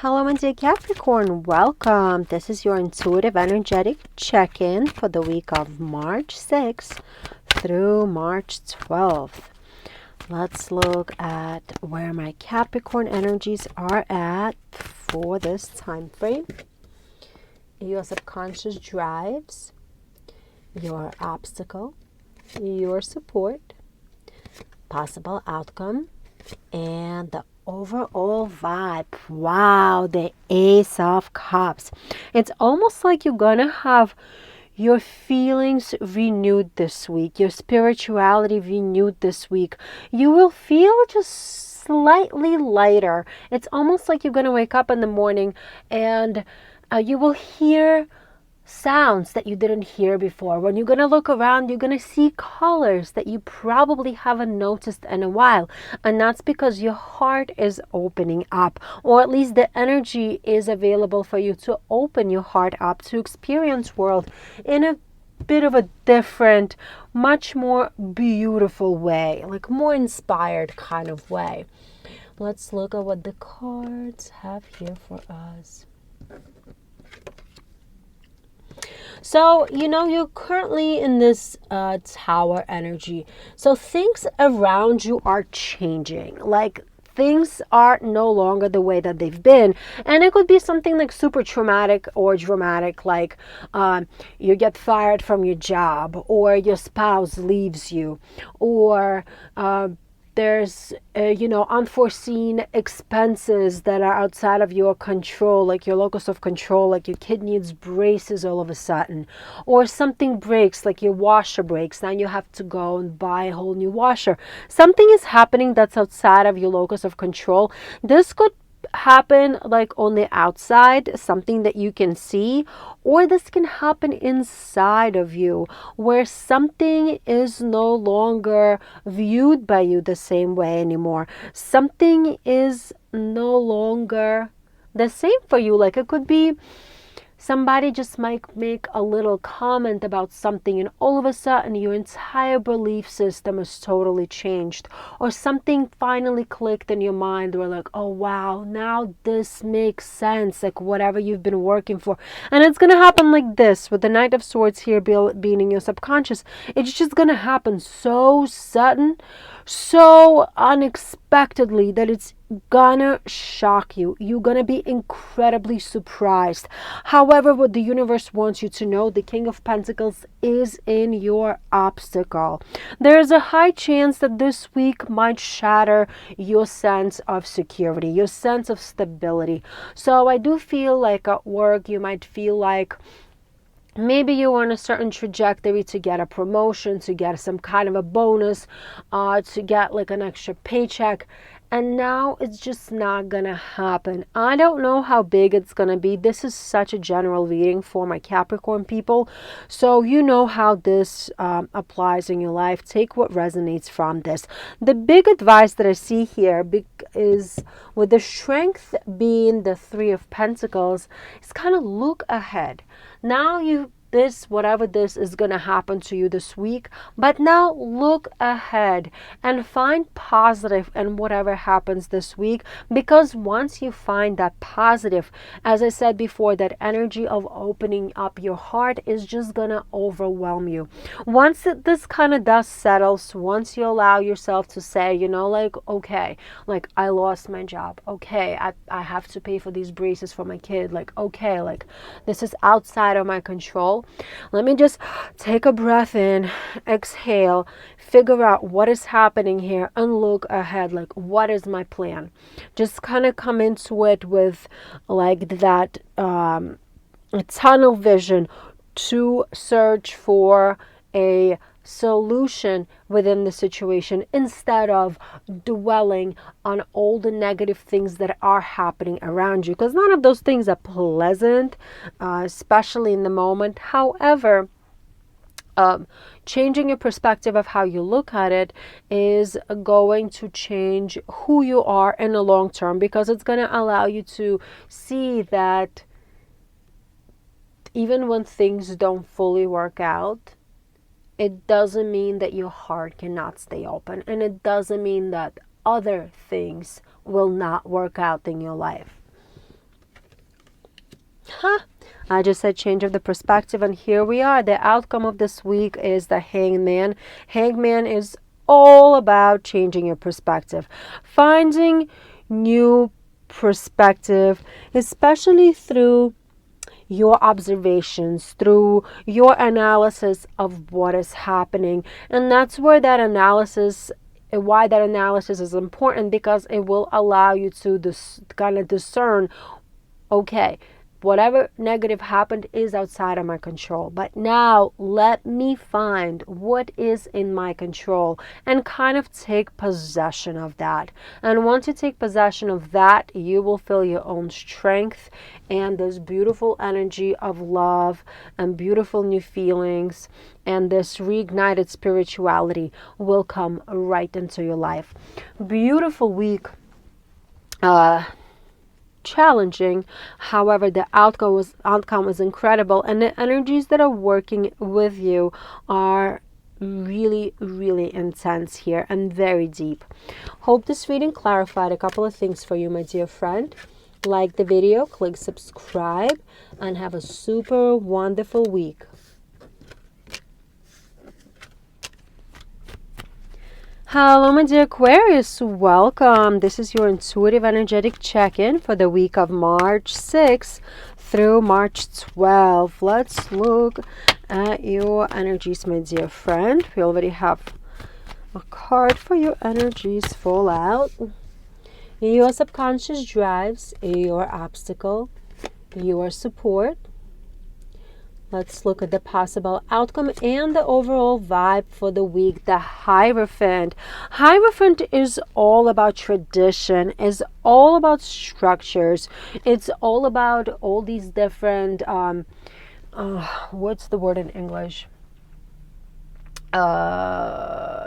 Hello, my dear Capricorn. Welcome. This is your intuitive energetic check-in for the week of March 6th through March 12th. Let's look at where my Capricorn energies are at for this time frame. Your subconscious drives, your obstacle, your support, possible outcome, and the overall vibe. Wow, the Ace of Cups. It's almost like you're gonna have your feelings renewed this week, your spirituality renewed this week. You will feel just slightly lighter. It's almost like you're gonna wake up in the morning and you will hear sounds that you didn't hear before. When you're going to look around, you're going to see colors that you probably haven't noticed in a while. And that's because your heart is opening up, or at least the energy is available for you to open your heart up to experience world in a bit of a different, much more beautiful way, like more inspired kind of way. Let's look at what the cards have here for us. So, you're currently in this tower energy. So things around you are changing. Like things are no longer the way that they've been. And it could be something like super traumatic or dramatic, like you get fired from your job, or your spouse leaves you, or there's unforeseen expenses that are outside of your control, like your locus of control, like your kid needs braces all of a sudden, or something breaks, like your washer breaks. Now you have to go and buy a whole new washer. Something is happening that's outside of your locus of control. This could happen like on the outside, something that you can see, or this can happen inside of you, where something is no longer viewed by you the same way anymore. Something is no longer the same for you. Like it could be somebody just might make a little comment about something, and all of a sudden your entire belief system is totally changed. Or something finally clicked in your mind where like, oh wow, now this makes sense, like whatever you've been working for. And it's gonna happen like this with the Knight of Swords here being in your subconscious. It's just gonna happen so sudden, so unexpectedly, that it's gonna shock you. You're gonna be incredibly surprised. However, what the universe wants you to know, the King of Pentacles is in your obstacle. There's a high chance that this week might shatter your sense of security, your sense of stability. So I do feel like at work you might feel like maybe you're on a certain trajectory to get a promotion, to get some kind of a bonus, to get like an extra paycheck. And now it's just not gonna happen. I don't know how big it's gonna be. This is such a general reading for my Capricorn people. So you know how this applies in your life. Take what resonates from this. The big advice that I see here is, with the strength being the Three of Pentacles, is kind of look ahead. Now whatever this is going to happen to you this week, but now look ahead and find positive in whatever happens this week, because once you find that positive, as I said before, that energy of opening up your heart is just going to overwhelm you. Once this kind of dust settles, once you allow yourself to say, like, okay, like I lost my job, okay, I have to pay for these braces for my kid, like, okay, like this is outside of my control. Let me just take a breath in, exhale, figure out what is happening here, and look ahead. Like, what is my plan? Just kind of come into it with like that tunnel vision to search for a solution within the situation, instead of dwelling on all the negative things that are happening around you, because none of those things are pleasant, especially in the moment. However, changing your perspective of how you look at it is going to change who you are in the long term, because it's going to allow you to see that even when things don't fully work out, it doesn't mean that your heart cannot stay open, and it doesn't mean that other things will not work out in your life. I just said change of the perspective, and here we are. The outcome of this week is the Hangman. Hangman is all about changing your perspective, finding new perspective, especially through your observations, through your analysis of what is happening. And that's where that analysis, why that analysis is important, because it will allow you to kind of discern, okay, whatever negative happened is outside of my control, but now let me find what is in my control and kind of take possession of that. And once you take possession of that, you will feel your own strength and this beautiful energy of love and beautiful new feelings, and this reignited spirituality will come right into your life. Beautiful week. Challenging, however, the outcome was incredible, and the energies that are working with you are really, really intense here and very deep. Hope this reading clarified a couple of things for you, my dear friend. Like the video, click subscribe, and have a super wonderful week. Hello, my dear Aquarius. Welcome. This is your intuitive energetic check-in for the week of March 6th through March 12th. Let's look at your energies, my dear friend. We already have a card for your energies fall out. Your subconscious drives, your obstacle, your support. Let's look at the possible outcome and the overall vibe for the week. The Hierophant. Hierophant is all about tradition, is all about structures. It's all about all these different, what's the word in English?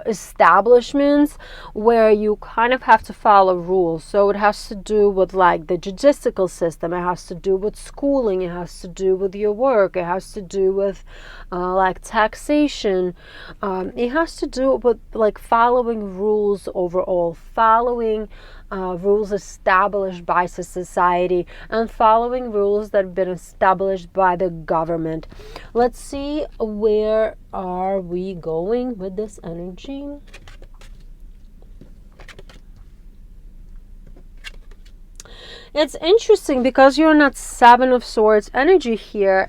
Establishments where you kind of have to follow rules. So it has to do with like the judicial system, it has to do with schooling, it has to do with your work, it has to do with like taxation, it has to do with like following rules overall, following rules established by society, and following rules that have been established by the government. Let's see, where are we going with this energy? It's interesting because you're not Seven of Swords energy here.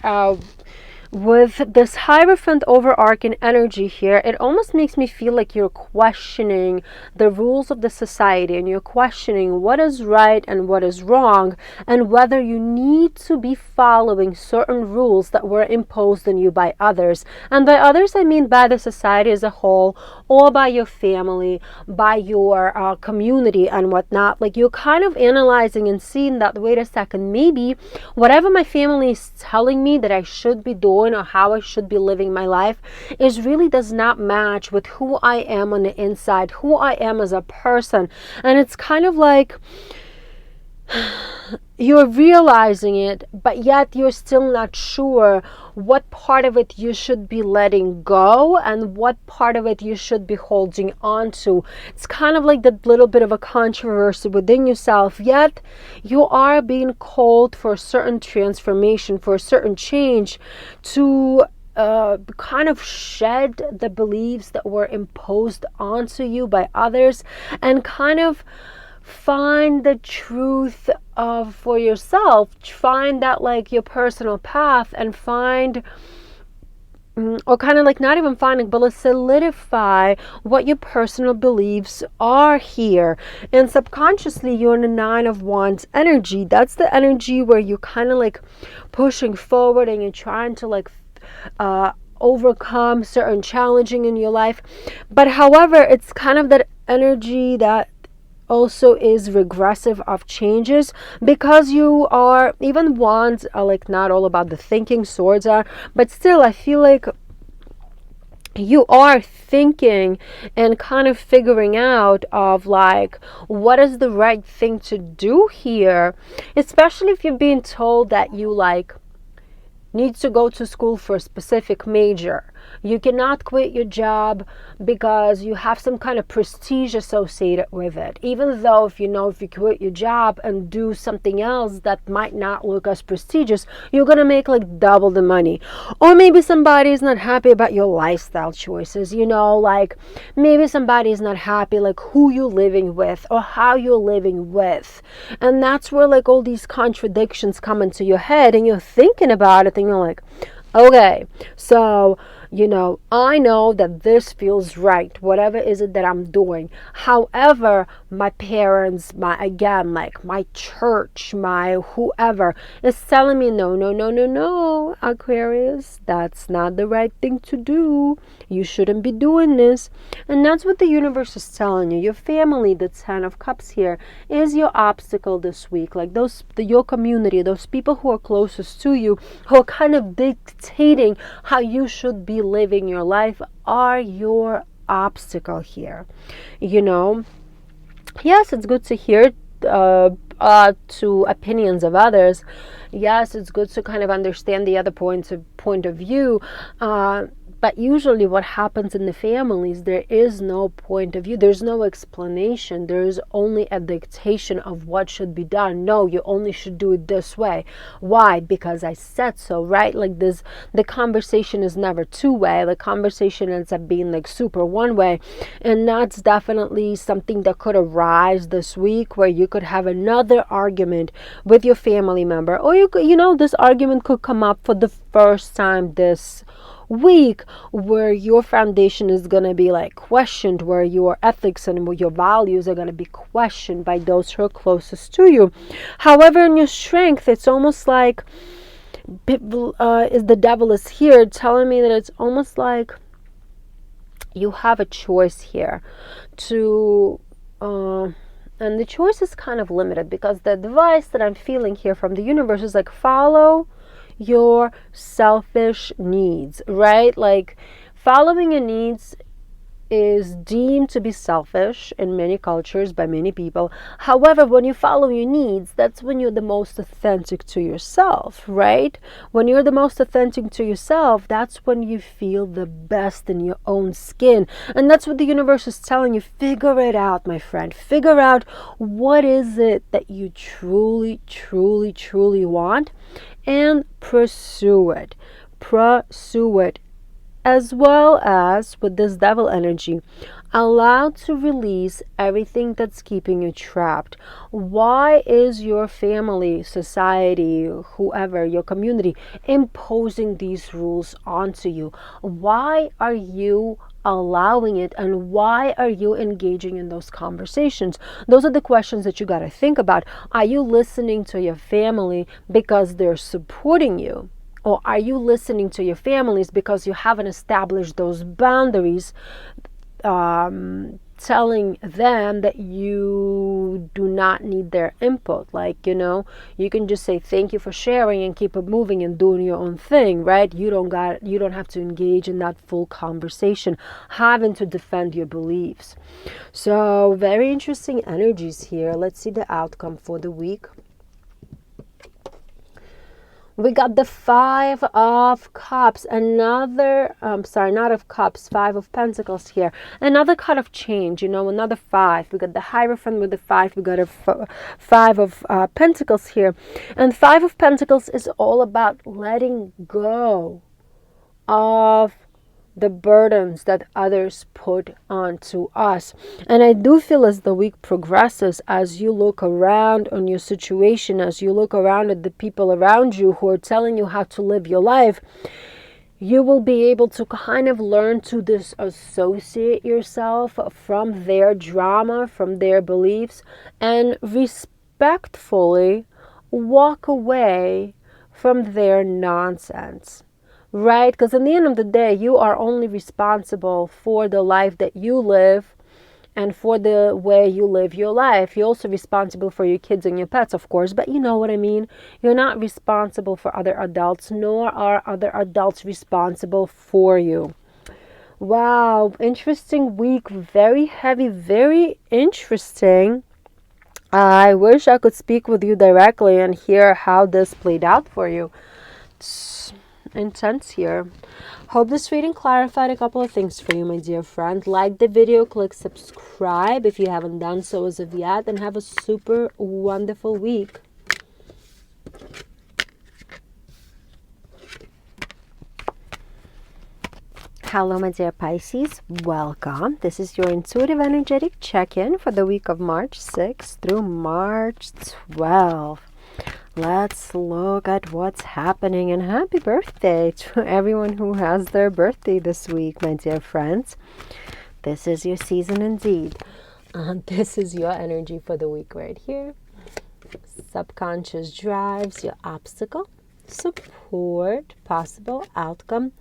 With this Hierophant overarching energy here, it almost makes me feel like you're questioning the rules of the society, and you're questioning what is right and what is wrong, and whether you need to be following certain rules that were imposed on you by others. And by others, I mean by the society as a whole, or by your family, by your community and whatnot. Like, you're kind of analyzing and seeing that, wait a second, maybe whatever my family is telling me that I should be doing or how I should be living my life is really does not match with who I am on the inside, who I am as a person. And it's kind of like you're realizing it, but yet you're still not sure what part of it you should be letting go and what part of it you should be holding on to. It's kind of like that little bit of a controversy within yourself, yet you are being called for a certain transformation, for a certain change, to kind of shed the beliefs that were imposed onto you by others, and kind of find the truth for yourself, find that like your personal path, and find, or kind of like not even finding, but let's solidify what your personal beliefs are here. And subconsciously, you're in the Nine of Wands energy. That's the energy where you're kind of like pushing forward and you're trying to like overcome certain challenging in your life. But however, it's kind of that energy that also is regressive of changes, because you are, even wands are like not all about the thinking, swords are, but still I feel like you are thinking and kind of figuring out of like what is the right thing to do here, especially if you're being told that you like need to go to school for a specific major. You cannot quit your job because you have some kind of prestige associated with it. Even though if you quit your job and do something else that might not look as prestigious, you're going to make like double the money. Or maybe somebody is not happy about your lifestyle choices, like maybe somebody is not happy like who you're living with or how you're living with. And that's where like all these contradictions come into your head and you're thinking about it and you're like, okay, so I know that this feels right, whatever is it that I'm doing. However, my parents, my church, my whoever is telling me, no, Aquarius, that's not the right thing to do. You shouldn't be doing this. And that's what the universe is telling you. Your family, the 10 of Cups here, is your obstacle this week. Like your community, those people who are closest to you, who are kind of dictating how you should be living your life, are your obstacle here. Yes, it's good to hear to opinions of others. Yes, it's good to kind of understand the other point of view. But usually what happens in the families, there is no point of view. There's no explanation. There is only a dictation of what should be done. No, you only should do it this way. Why? Because I said so, right? Like this, the conversation is never two-way. The conversation ends up being like super one-way. And that's definitely something that could arise this week, where you could have another argument with your family member. Or this argument could come up for the first time this week, where your foundation is going to be like questioned, where your ethics and your values are going to be questioned by those who are closest to you. However, in your strength, it's almost like the devil is here telling me that it's almost like you have a choice here to and the choice is kind of limited, because the advice that I'm feeling here from the universe is like, follow your selfish needs, right? Like following your needs is deemed to be selfish in many cultures by many people. However, when you follow your needs, that's when you're the most authentic to yourself, right? When you're the most authentic to yourself, that's when you feel the best in your own skin. And that's what the universe is telling you. Figure it out, my friend. Figure out what is it that you truly, truly, truly want, and pursue it. As well as with this devil energy, allow to release everything that's keeping you trapped. Why is your family, society, whoever, your community imposing these rules onto you? Why are you allowing it, and why are you engaging in those conversations? Those are the questions that you got to think about. Are you listening to your family because they're supporting you? Or are you listening to your families because you haven't established those boundaries, telling them that you do not need their input? Like, you can just say thank you for sharing and keep it moving and doing your own thing, right? You don't have to engage in that full conversation, having to defend your beliefs. So very interesting energies here. Let's see the outcome for the week. We got the 5 of Cups, another, not of Cups, 5 of Pentacles here. Another card of change, another 5. We got the Hierophant with the 5. We got a 5 of Pentacles here. And 5 of Pentacles is all about letting go of the burdens that others put onto us. And I do feel as the week progresses, as you look around on your situation, as you look around at the people around you who are telling you how to live your life, you will be able to kind of learn to disassociate yourself from their drama, from their beliefs, and respectfully walk away from their nonsense. Right? Because in the end of the day, you are only responsible for the life that you live and for the way you live your life. You're also responsible for your kids and your pets, of course, but you know what I mean. You're not responsible for other adults, nor are other adults responsible for you. Wow, interesting week. Very heavy, very interesting. I wish I could speak with you directly and hear how this played out for you. intense here. Hope this reading clarified a couple of things for you, my dear friend. Like the video, click subscribe if you haven't done so as of yet, and have a super wonderful week. Hello, my dear Pisces. Welcome. This is your intuitive energetic check-in for the week of March 6th through March 12th. Let's look at what's happening, and happy birthday to everyone who has their birthday this week, my dear friends. This is your season indeed. This is your energy for the week right here. Subconscious drives, your obstacle, support, possible outcome,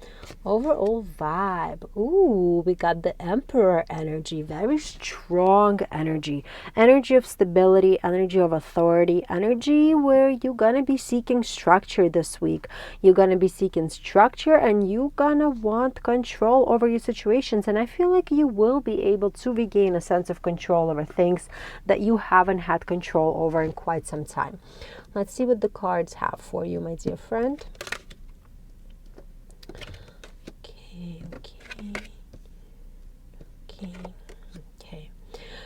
overall vibe. Ooh, we got the Emperor energy, very strong energy of stability, energy of authority, energy where you're gonna be seeking structure this week. You're gonna be seeking structure, and you're gonna want control over your situations, and I feel like you will be able to regain a sense of control over things that you haven't had control over in quite some time. Let's see what the cards have for you, my dear friend. Okay.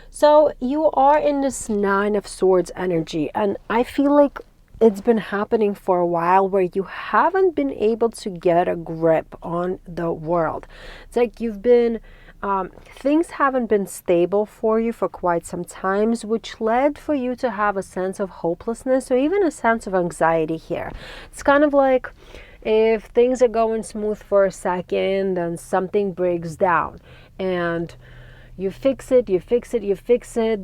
So you are in this Nine of Swords energy, and I feel like it's been happening for a while where you haven't been able to get a grip on the world. It's like you've been things haven't been stable for you for quite some times, which led for you to have a sense of hopelessness or even a sense of anxiety here. It's kind of like if things are going smooth for a second, then something breaks down, and you fix it,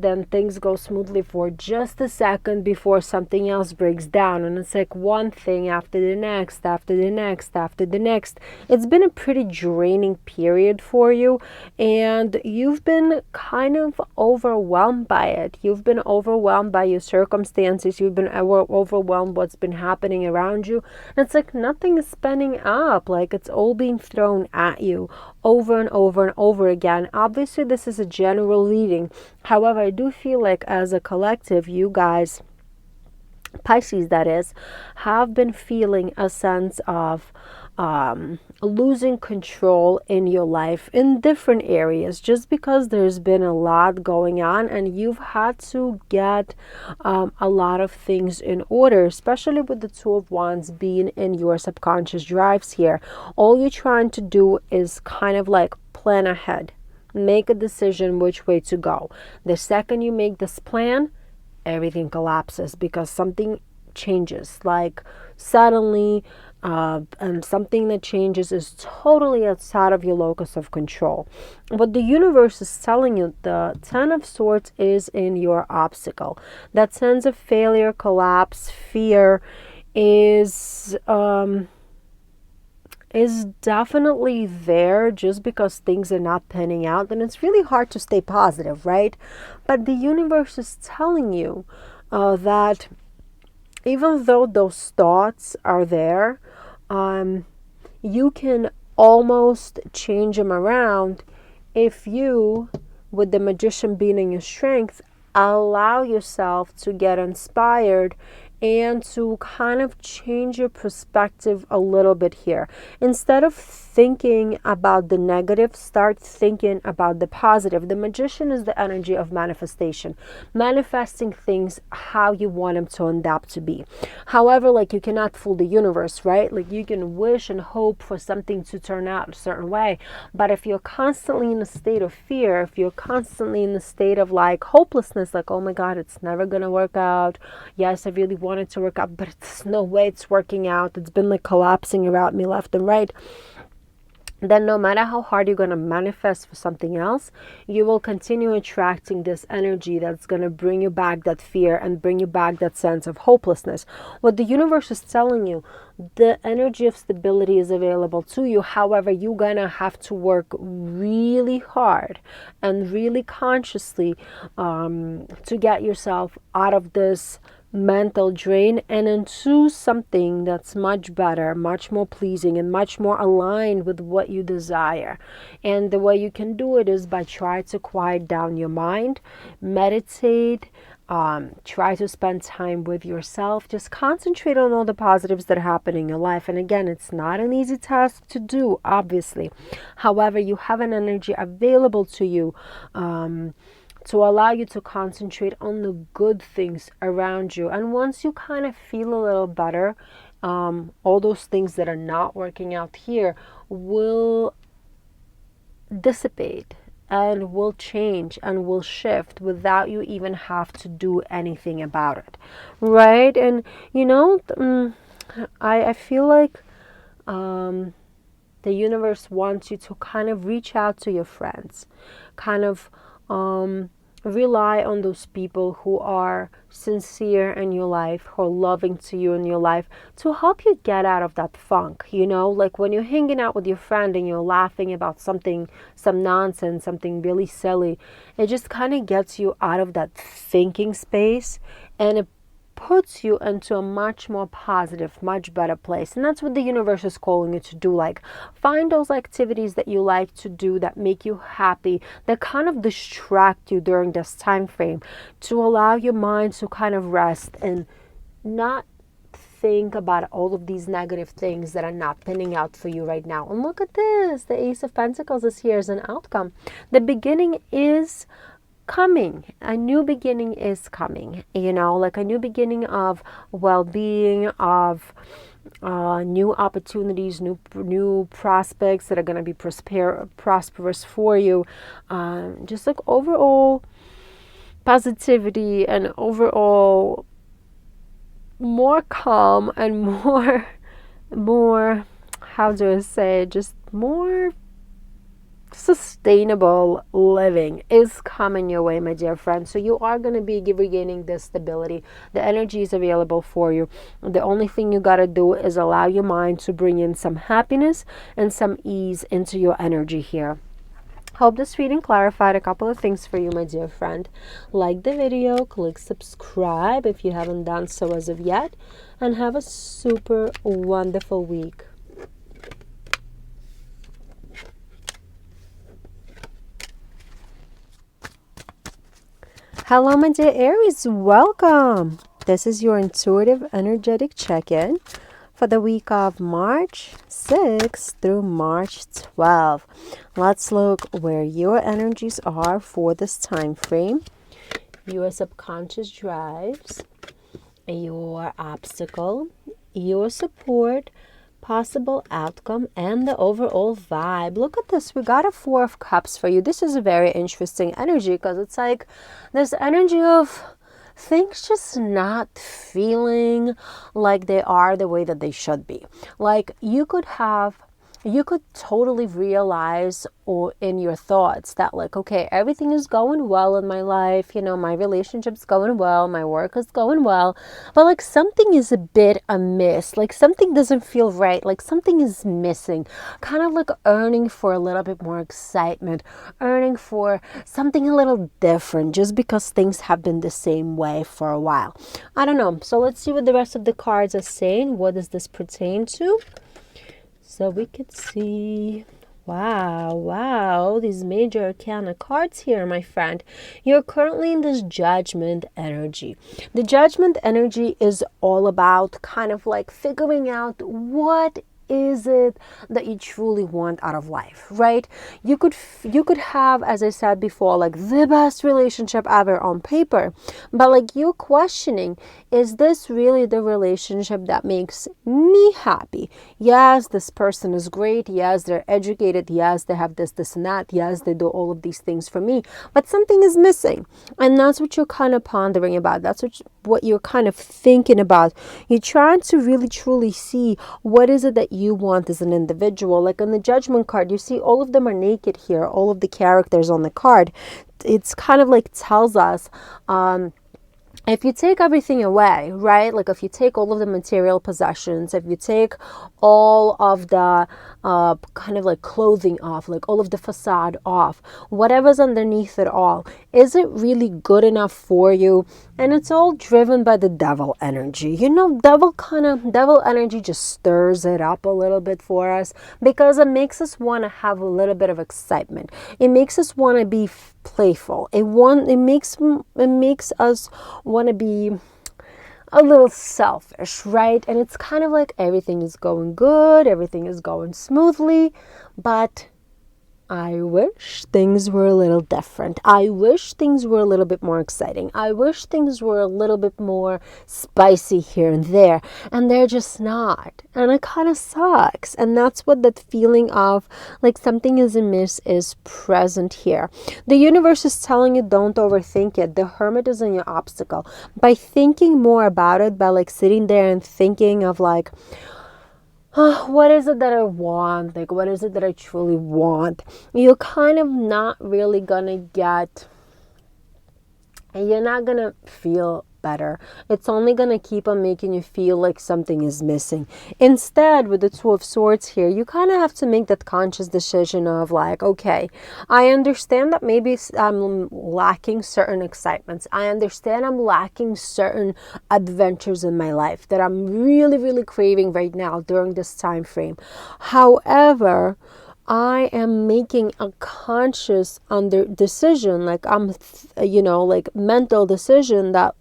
then things go smoothly for just a second before something else breaks down. And it's like one thing after the next, after the next, after the next. It's been a pretty draining period for you, and you've been kind of overwhelmed by it. You've been overwhelmed by your circumstances. You've been overwhelmed what's been happening around you. And it's like nothing is spinning up, like it's all being thrown at you over and over and over again. Obviously, this is a general reading. However, I do feel like as a collective, you guys, Pisces that is, have been feeling a sense of losing control in your life in different areas, just because there's been a lot going on and you've had to get a lot of things in order, especially with the Two of Wands being in your subconscious drives here. All you're trying to do is kind of like plan ahead, make a decision which way to go. The second you make this plan, everything collapses because something changes, like suddenly, and something that changes is totally outside of your locus of control. What the universe is telling you, the Ten of Swords is in your obstacle. That sense of failure, collapse, fear is definitely there just because things are not panning out, and it's really hard to stay positive, right? But the universe is telling you that even though those thoughts are there, you can almost change them around if you, with the Magician being in your strength, allow yourself to get inspired and to kind of change your perspective a little bit here. Instead of thinking about the negative, start thinking about the positive. The Magician is the energy of manifestation, manifesting things how you want them to end up to be. However, like, you cannot fool the universe, right? Like, you can wish and hope for something to turn out a certain way, but if you're constantly in a state of fear, if you're constantly in a state of like hopelessness, like, oh my God, it's never gonna work out. Yes, I really want it to work out, but there's no way it's working out. It's been like collapsing around me left and right. Then no matter how hard you're going to manifest for something else, you will continue attracting this energy that's going to bring you back that fear and bring you back that sense of hopelessness. What the universe is telling you, the energy of stability is available to you. However, you're going to have to work really hard and really consciously to get yourself out of this mental drain and into something that's much better, much more pleasing, and much more aligned with what you desire. And the way you can do it is by trying to quiet down your mind, meditate, Try to spend time with yourself. Just concentrate on all the positives that happen in your life. And again, it's not an easy task to do, obviously. However, you have an energy available to you to allow you to concentrate on the good things around you. And once you kind of feel a little better, all those things that are not working out here will dissipate and will change and will shift without you even have to do anything about it, right? And I feel like the universe wants you to kind of reach out to your friends, kind of rely on those people who are sincere in your life, who are loving to you in your life, to help you get out of that funk. Like when you're hanging out with your friend and you're laughing about something, some nonsense, something really silly, it just kind of gets you out of that thinking space, and it puts you into a much more positive, much better place. And that's what the universe is calling you to do. Like, find those activities that you like to do that make you happy, that kind of distract you during this time frame, to allow your mind to kind of rest and not think about all of these negative things that are not pinning out for you right now. And look at this, the Ace of Pentacles is here as an outcome. The beginning is coming. A new beginning is coming, like a new beginning of well-being, of new opportunities, new prospects that are going to be prosperous for you. Just like overall positivity and overall more calm and more, how do I say, just more sustainable living is coming your way, my dear friend. So you are going to be regaining this stability. The energy is available for you. The only thing you got to do is allow your mind to bring in some happiness and some ease into your energy here. Hope this reading clarified a couple of things for you, my dear friend. Like the video, click subscribe if you haven't done so as of yet, and have a super wonderful week. Hello, my dear Aries, welcome. This is your intuitive energetic check-in for the week of March 6th through March 12th. Let's look where your energies are for this time frame. Your subconscious drives, your obstacle, your support, possible outcome, and the overall vibe. Look at this. We got a Four of Cups for you. This is a very interesting energy because it's like this energy of things just not feeling like they are the way that they should be. Like you could totally realize, or in your thoughts, that like, okay, everything is going well in my life, my relationship's going well, my work is going well, but like something is a bit amiss, like something doesn't feel right, like something is missing, kind of like yearning for a little bit more excitement, yearning for something a little different, just because things have been the same way for a while. I don't know. So let's see what the rest of the cards are saying. What does this pertain to? So we could see, wow, these major arcana cards here, my friend. You're currently in this judgment energy. The judgment energy is all about kind of like figuring out what is it that you truly want out of life, right? You could have, as I said before, like the best relationship ever on paper, but like you're questioning, is this really the relationship that makes me happy? Yes, this person is great. Yes, they're educated. Yes, they have this and that. Yes, they do all of these things for me, but something is missing. And that's what you're kind of pondering about. That's what you're kind of thinking about. You're trying to really truly see what is it that you want as an individual. Like on the judgment card, you see all of them are naked here, all of the characters on the card. It's kind of like tells us, if you take everything away, right? Like if you take all of the material possessions, if you take all of the kind of like clothing off, like all of the facade off, whatever's underneath it all, is it really good enough for you? And it's all driven by the devil energy. You know, devil energy just stirs it up a little bit for us because it makes us want to have a little bit of excitement. It makes us want to be playful. It makes us want to be a little selfish, right? And it's kind of like everything is going good, everything is going smoothly, but I wish things were a little different. I wish things were a little bit more exciting. I wish things were a little bit more spicy here and there. And they're just not. And it kind of sucks. And that's what that feeling of like something is amiss is present here. The universe is telling you don't overthink it. The hermit is in your obstacle. By thinking more about it, by like sitting there and thinking of like, what is it that I want? Like, what is it that I truly want? You're kind of not really gonna get, you're not gonna feel better. It's only gonna keep on making you feel like something is missing. Instead, with the Two of Swords here, you kind of have to make that conscious decision of like, okay, I understand that maybe I'm lacking certain excitements. I understand I'm lacking certain adventures in my life that I'm really, really craving right now during this time frame. However, I am making a conscious decision, like like mental decision that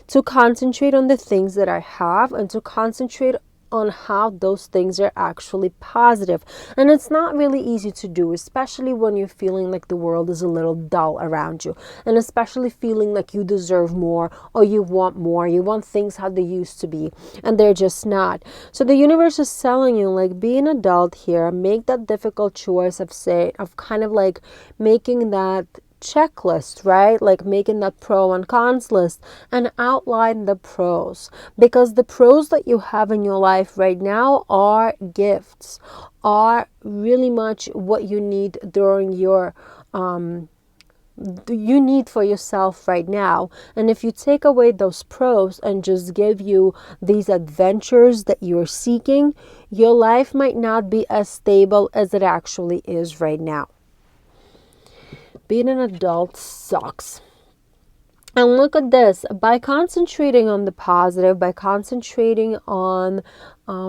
to concentrate on the things that I have and to concentrate on how those things are actually positive. And it's not really easy to do, especially when you're feeling like the world is a little dull around you, and especially feeling like you deserve more or you want things how they used to be and they're just not. So the universe is telling you, like, be an adult here, make that difficult choice of kind of like making that checklist, right? Like making that pro and cons list and outline the pros, because the pros that you have in your life right now are gifts, are really much what you need during your you need for yourself right now. And if you take away those pros and just give you these adventures that you're seeking, your life might not be as stable as it actually is right now. Being an adult sucks. And look at this. By concentrating on the positive, by concentrating on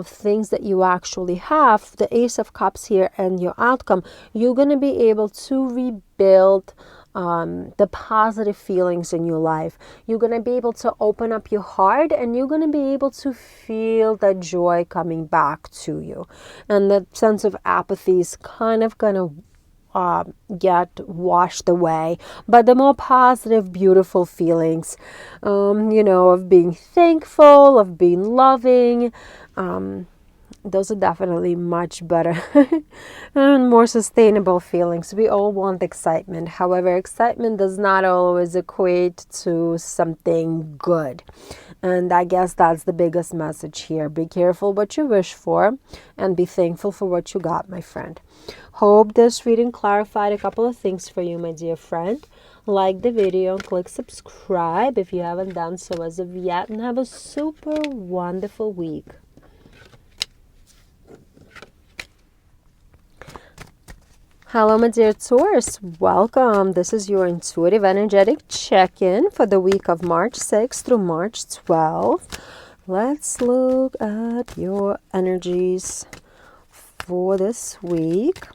things that you actually have, the Ace of Cups here and your outcome, you're going to be able to rebuild the positive feelings in your life. You're going to be able to open up your heart and you're going to be able to feel the joy coming back to you. And that sense of apathy is kind of going to get washed away by the more positive, beautiful feelings, of being thankful, of being loving. Those are definitely much better and more sustainable feelings. We all want excitement. However, excitement does not always equate to something good. And I guess that's the biggest message here. Be careful what you wish for and be thankful for what you got, my friend. Hope this reading clarified a couple of things for you, my dear friend. Like the video and click subscribe if you haven't done so as of yet, and have a super wonderful week. Hello, my dear Taurus. Welcome. This is your intuitive energetic check-in for the week of March 6th through March 12th. Let's look at your energies for this week.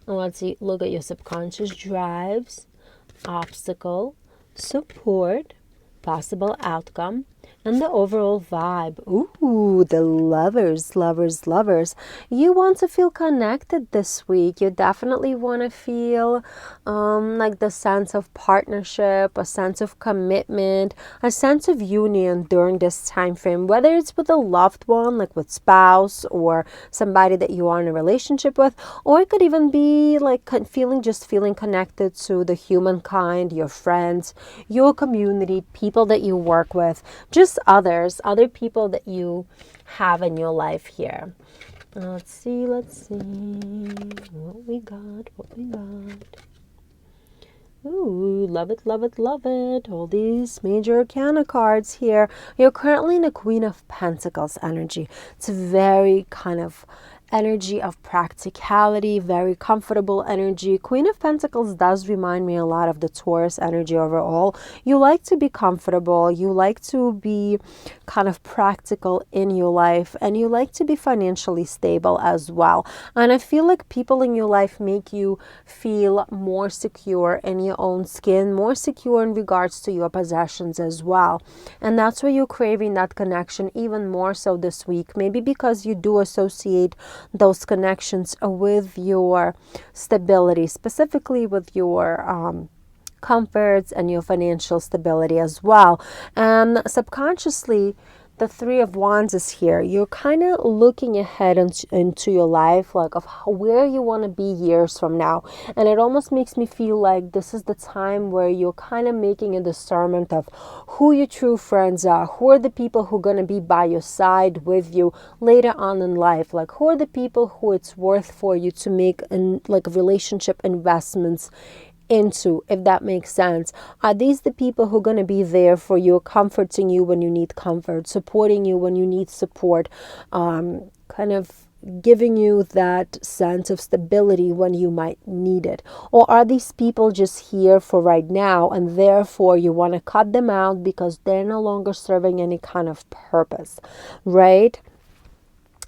Let's look at your subconscious drives, obstacle, support, possible outcome, and the overall vibe. Ooh, the lovers. You want to feel connected this week. You definitely want to feel like the sense of partnership, a sense of commitment, a sense of union during this time frame, whether it's with a loved one, like with spouse or somebody that you are in a relationship with, or it could even be like feeling connected to the humankind, your friends, your community, people that you work with, just other people that you have in your life here. Let's see what we got. Ooh, love it. All these major arcana cards here. You're currently in the Queen of Pentacles energy. It's very kind of energy of practicality, very comfortable energy. Queen of Pentacles does remind me a lot of the Taurus energy overall. You like to be comfortable, you like to be kind of practical in your life, and you like to be financially stable as well. And I feel like people in your life make you feel more secure in your own skin, more secure in regards to your possessions as well. And that's why you're craving that connection even more so this week. Maybe because you do associate those connections with your stability, specifically with your comforts and your financial stability as well. And subconsciously, the Three of Wands is here. You're kind of looking ahead into your life, like of where you want to be years from now. And it almost makes me feel like this is the time where you're kind of making a discernment of who your true friends are, who are the people who are going to be by your side with you later on in life, like who are the people who it's worth for you to make like relationship investments into, if that makes sense. Are these the people who are going to be there for you, comforting you when you need comfort, supporting you when you need support, kind of giving you that sense of stability when you might need it? Or are these people just here for right now and therefore you want to cut them out because they're no longer serving any kind of purpose, right?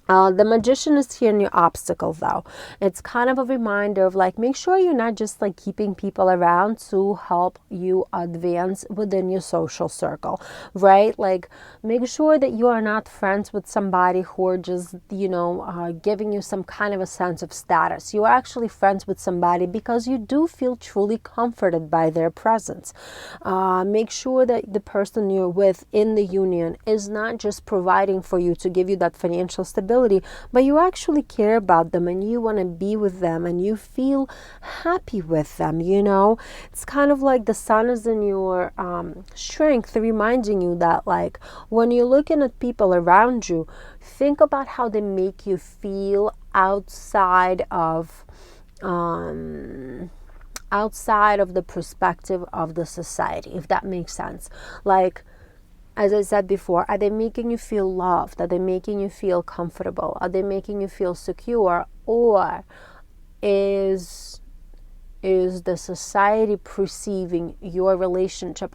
The Magician is here in your obstacle, though. It's kind of a reminder of like, make sure you're not just like keeping people around to help you advance within your social circle, right? Like, make sure that you are not friends with somebody who are just, giving you some kind of a sense of status. You are actually friends with somebody because you do feel truly comforted by their presence. Make sure that the person you're with in the union is not just providing for you to give you that financial stability, but you actually care about them and you want to be with them and you feel happy with them, It's kind of like the sun is in your strength, reminding you that like when you're looking at people around you, think about how they make you feel outside of the perspective of the society, if that makes sense. Like, as I said before, are they making you feel loved? Are they making you feel comfortable? Are they making you feel secure? Or is the society perceiving your relationship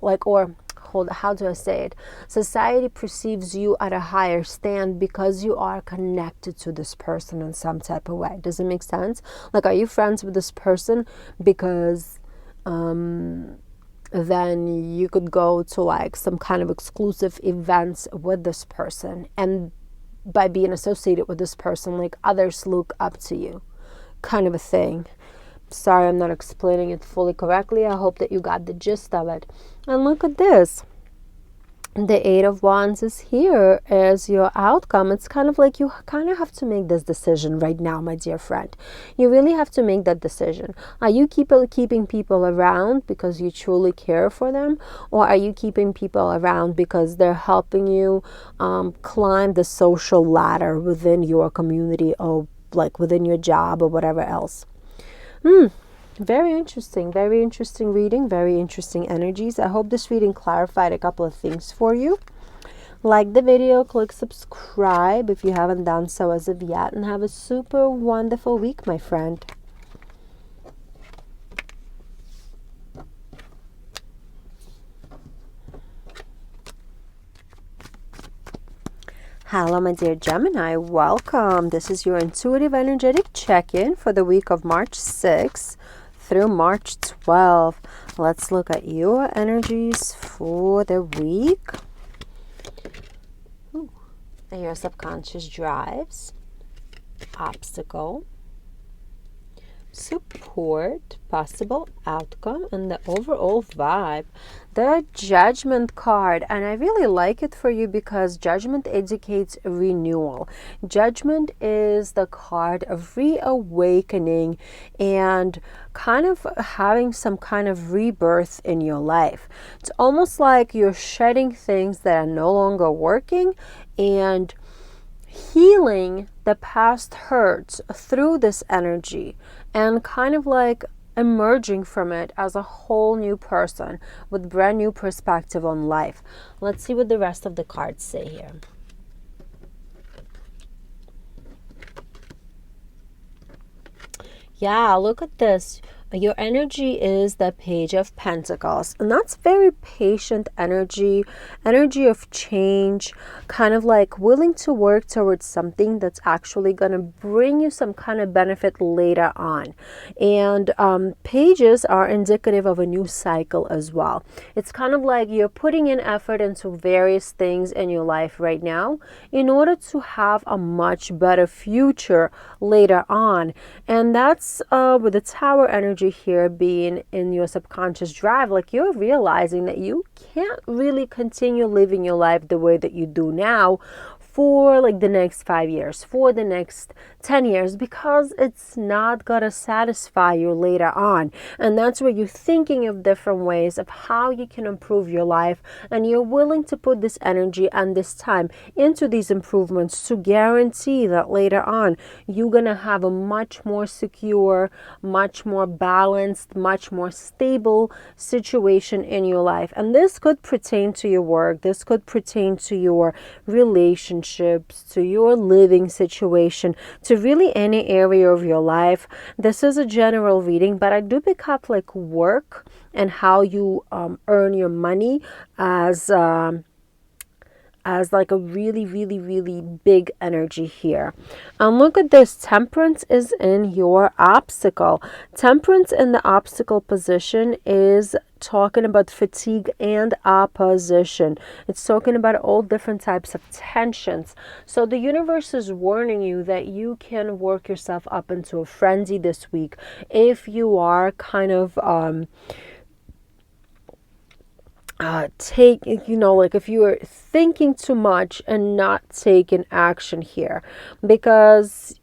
how do I say it? Society perceives you at a higher stand because you are connected to this person in some type of way. Does it make sense? Like, are you friends with this person because then you could go to like some kind of exclusive events with this person, and by being associated with this person, like others look up to you, kind of a thing. Sorry, I'm not explaining it fully correctly. I hope that you got the gist of it. And look at this. The Eight of Wands is here as your outcome. It's kind of like you kind of have to make this decision right now, my dear friend. You really have to make that decision. Are you keeping people around because you truly care for them? Or are you keeping people around because they're helping you climb the social ladder within your community or like within your job or whatever else? Very interesting reading, very interesting energies. I hope this reading clarified a couple of things for you. Like the video, click subscribe if you haven't done so as of yet, and have a super wonderful week, my friend. Hello, my dear Gemini. Welcome. This is your intuitive energetic check-in for the week of March 6th through March 12th. Let's look at your energies for the week. Your subconscious drives, obstacle, support, possible outcome, and the overall vibe. The Judgment card, and I really like it for you because Judgment indicates renewal. Judgment is the card of reawakening and kind of having some kind of rebirth in your life. It's almost like you're shedding things that are no longer working and healing the past hurts through this energy and kind of like emerging from it as a whole new person with brand new perspective on life. Let's see what the rest of the cards say here. Yeah, look at this. Your energy is the Page of Pentacles, and that's very patient energy, energy of change, kind of like willing to work towards something that's actually going to bring you some kind of benefit later on. And pages are indicative of a new cycle as well. It's kind of like you're putting in effort into various things in your life right now in order to have a much better future later on. And that's with the Tower energy here being in your subconscious drive, like you're realizing that you can't really continue living your life the way that you do now for like the next 5 years, for the next 10 years, because it's not gonna satisfy you later on. And that's where you're thinking of different ways of how you can improve your life, and you're willing to put this energy and this time into these improvements to guarantee that later on you're gonna have a much more secure, much more balanced, much more stable situation in your life. And this could pertain to your work, this could pertain to your relationships, to your living situation, to really any area of your life. This is a general reading, but I do pick up like work and how you earn your money as like a really, really, really big energy here. And look at this. Temperance is in your obstacle. Temperance in the obstacle position is talking about fatigue and opposition. It's talking about all different types of tensions. So the universe is warning you that you can work yourself up into a frenzy this week if you are kind of like if you are thinking too much and not taking action here, because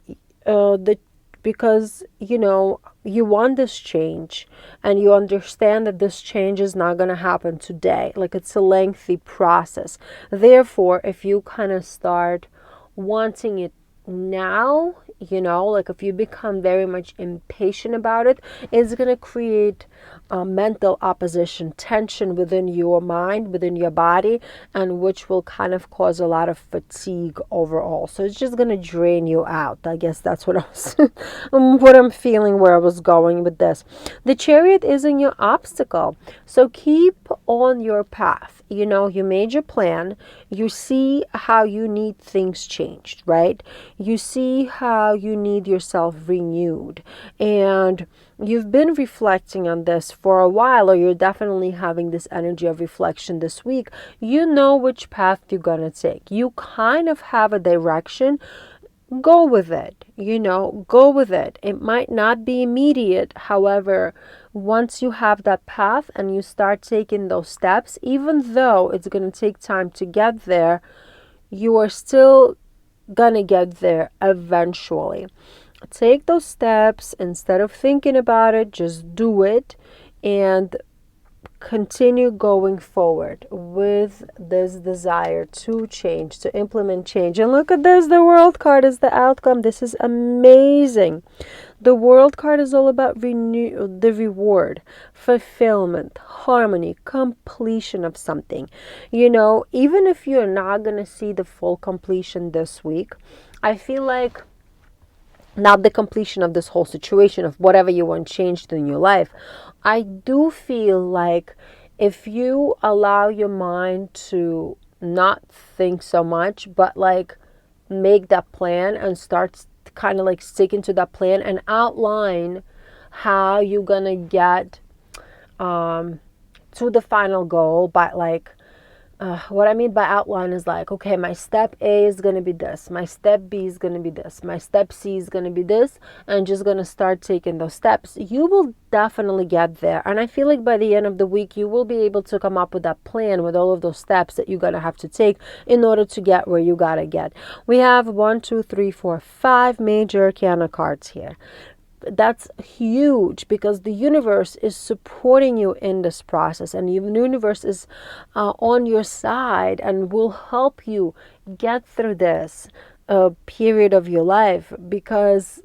you want this change and you understand that this change is not going to happen today. Like, it's a lengthy process. Therefore, if you kind of start wanting it now, like if you become very much impatient about it, it's going to create mental opposition, tension within your mind, within your body, and which will kind of cause a lot of fatigue overall. So it's just going to drain you out. I guess that's what I was what I'm feeling, where I was going with this. The Chariot is in your obstacle, so keep on your path. You made your plan, you see how you need things changed, right? You see how you need yourself renewed, and you've been reflecting on this for a while, or you're definitely having this energy of reflection this week. You know which path you're gonna take. You kind of have a direction. Go with it, go with it. It might not be immediate. However, once you have that path and you start taking those steps, even though it's going to take time to get there, you are still going to get there eventually. Take those steps. Instead of thinking about it, just do it and continue going forward with this desire to change, to implement change. And look at this, the World card is the outcome. This is amazing. The World card is all about the reward, fulfillment, harmony, completion of something. Even if you're not going to see the full completion this week, I feel like not the completion of this whole situation, of whatever you want changed in your life. I do feel like if you allow your mind to not think so much, but like make that plan and start kind of like sticking to that plan and outline how you're gonna get to the final goal, but like what I mean by outline is like, okay, my step A is going to be this, my step B is going to be this, my step C is going to be this, and just going to start taking those steps. You will definitely get there. And I feel like by the end of the week, you will be able to come up with that plan with all of those steps that you're going to have to take in order to get where you got to get. We have 1, 2, 3, 4, 5 major arcana cards here. That's huge, because the universe is supporting you in this process, and the universe is on your side and will help you get through this period of your life, because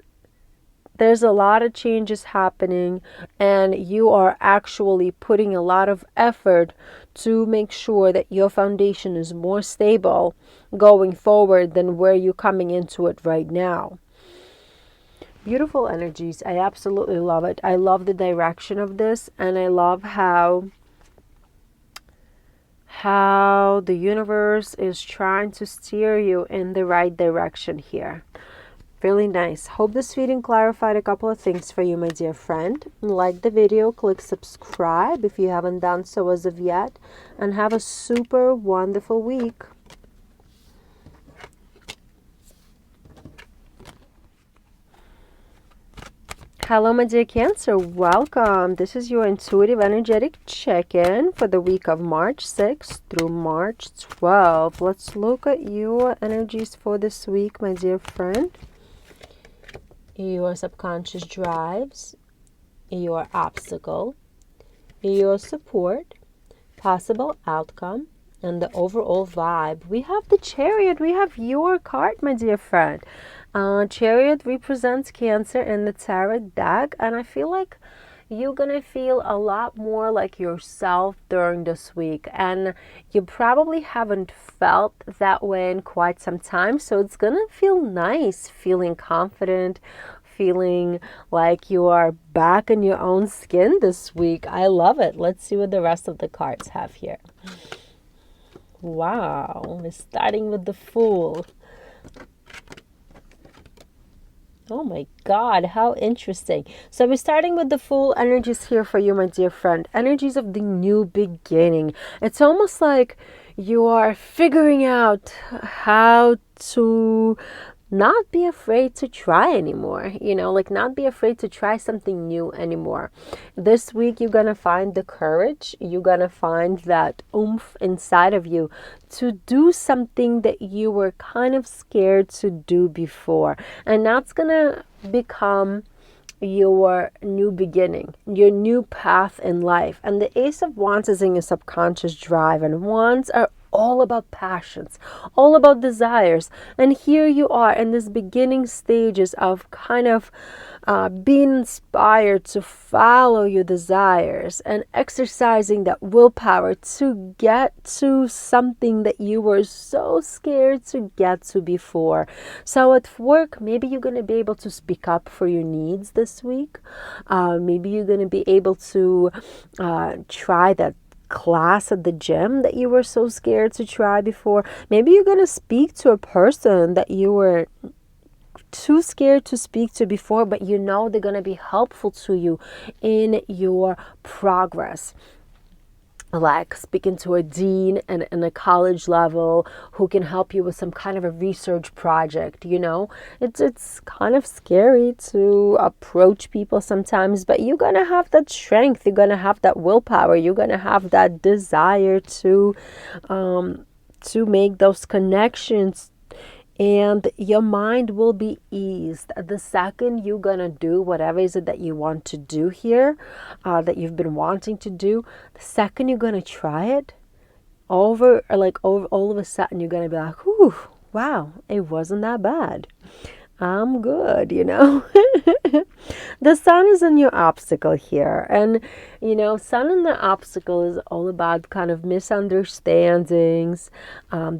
there's a lot of changes happening and you are actually putting a lot of effort to make sure that your foundation is more stable going forward than where you're coming into it right now. Beautiful energies. I absolutely love it. I love the direction of this, and I love how the universe is trying to steer you in the right direction here. Really nice. Hope this reading clarified a couple of things for you, my dear friend. Like the video, click subscribe if you haven't done so as of yet, and have a super wonderful week. Hello, my dear Cancer. Welcome. This is your intuitive energetic check-in for the week of March 6th through March 12th. Let's look at your energies for this week, my dear friend. Your subconscious drives, your obstacle, your support, possible outcome, and the overall vibe. We have the Chariot. We have your card, my dear friend. Chariot represents Cancer in the tarot deck, and I feel like you're gonna feel a lot more like yourself during this week, and you probably haven't felt that way in quite some time, so it's gonna feel nice, feeling confident, feeling like you are back in your own skin this week. I love it. Let's see what the rest of the cards have here. Wow, we're starting with the Fool. Oh my God, how interesting. So we're starting with the Fool energies here for you, my dear friend. Energies of the new beginning. It's almost like you are figuring out how to not be afraid to try anymore, like not be afraid to try something new anymore. This week, you're going to find the courage. You're going to find that oomph inside of you to do something that you were kind of scared to do before. And that's going to become your new beginning, your new path in life. And the Ace of Wands is in your subconscious drive, and wands are all about passions, all about desires. And here you are in this beginning stages of kind of being inspired to follow your desires and exercising that willpower to get to something that you were so scared to get to before. So at work, maybe you're going to be able to speak up for your needs this week. Maybe you're going to be able to try that class at the gym that you were so scared to try before. Maybe you're going to speak to a person that you were too scared to speak to before, but they're going to be helpful to you in your progress. Like speaking to a dean and a college level who can help you with some kind of a research project. It's kind of scary to approach people sometimes, but you're gonna have that strength, you're gonna have that willpower, you're gonna have that desire to make those connections, and your mind will be eased. The second you're going to do whatever is it that you want to do here, that you've been wanting to do, the second you're going to try it, all of a sudden you're going to be like, whew, wow, it wasn't that bad. I'm good, The sun is in your obstacle here. And, sun in the obstacle is all about kind of misunderstandings,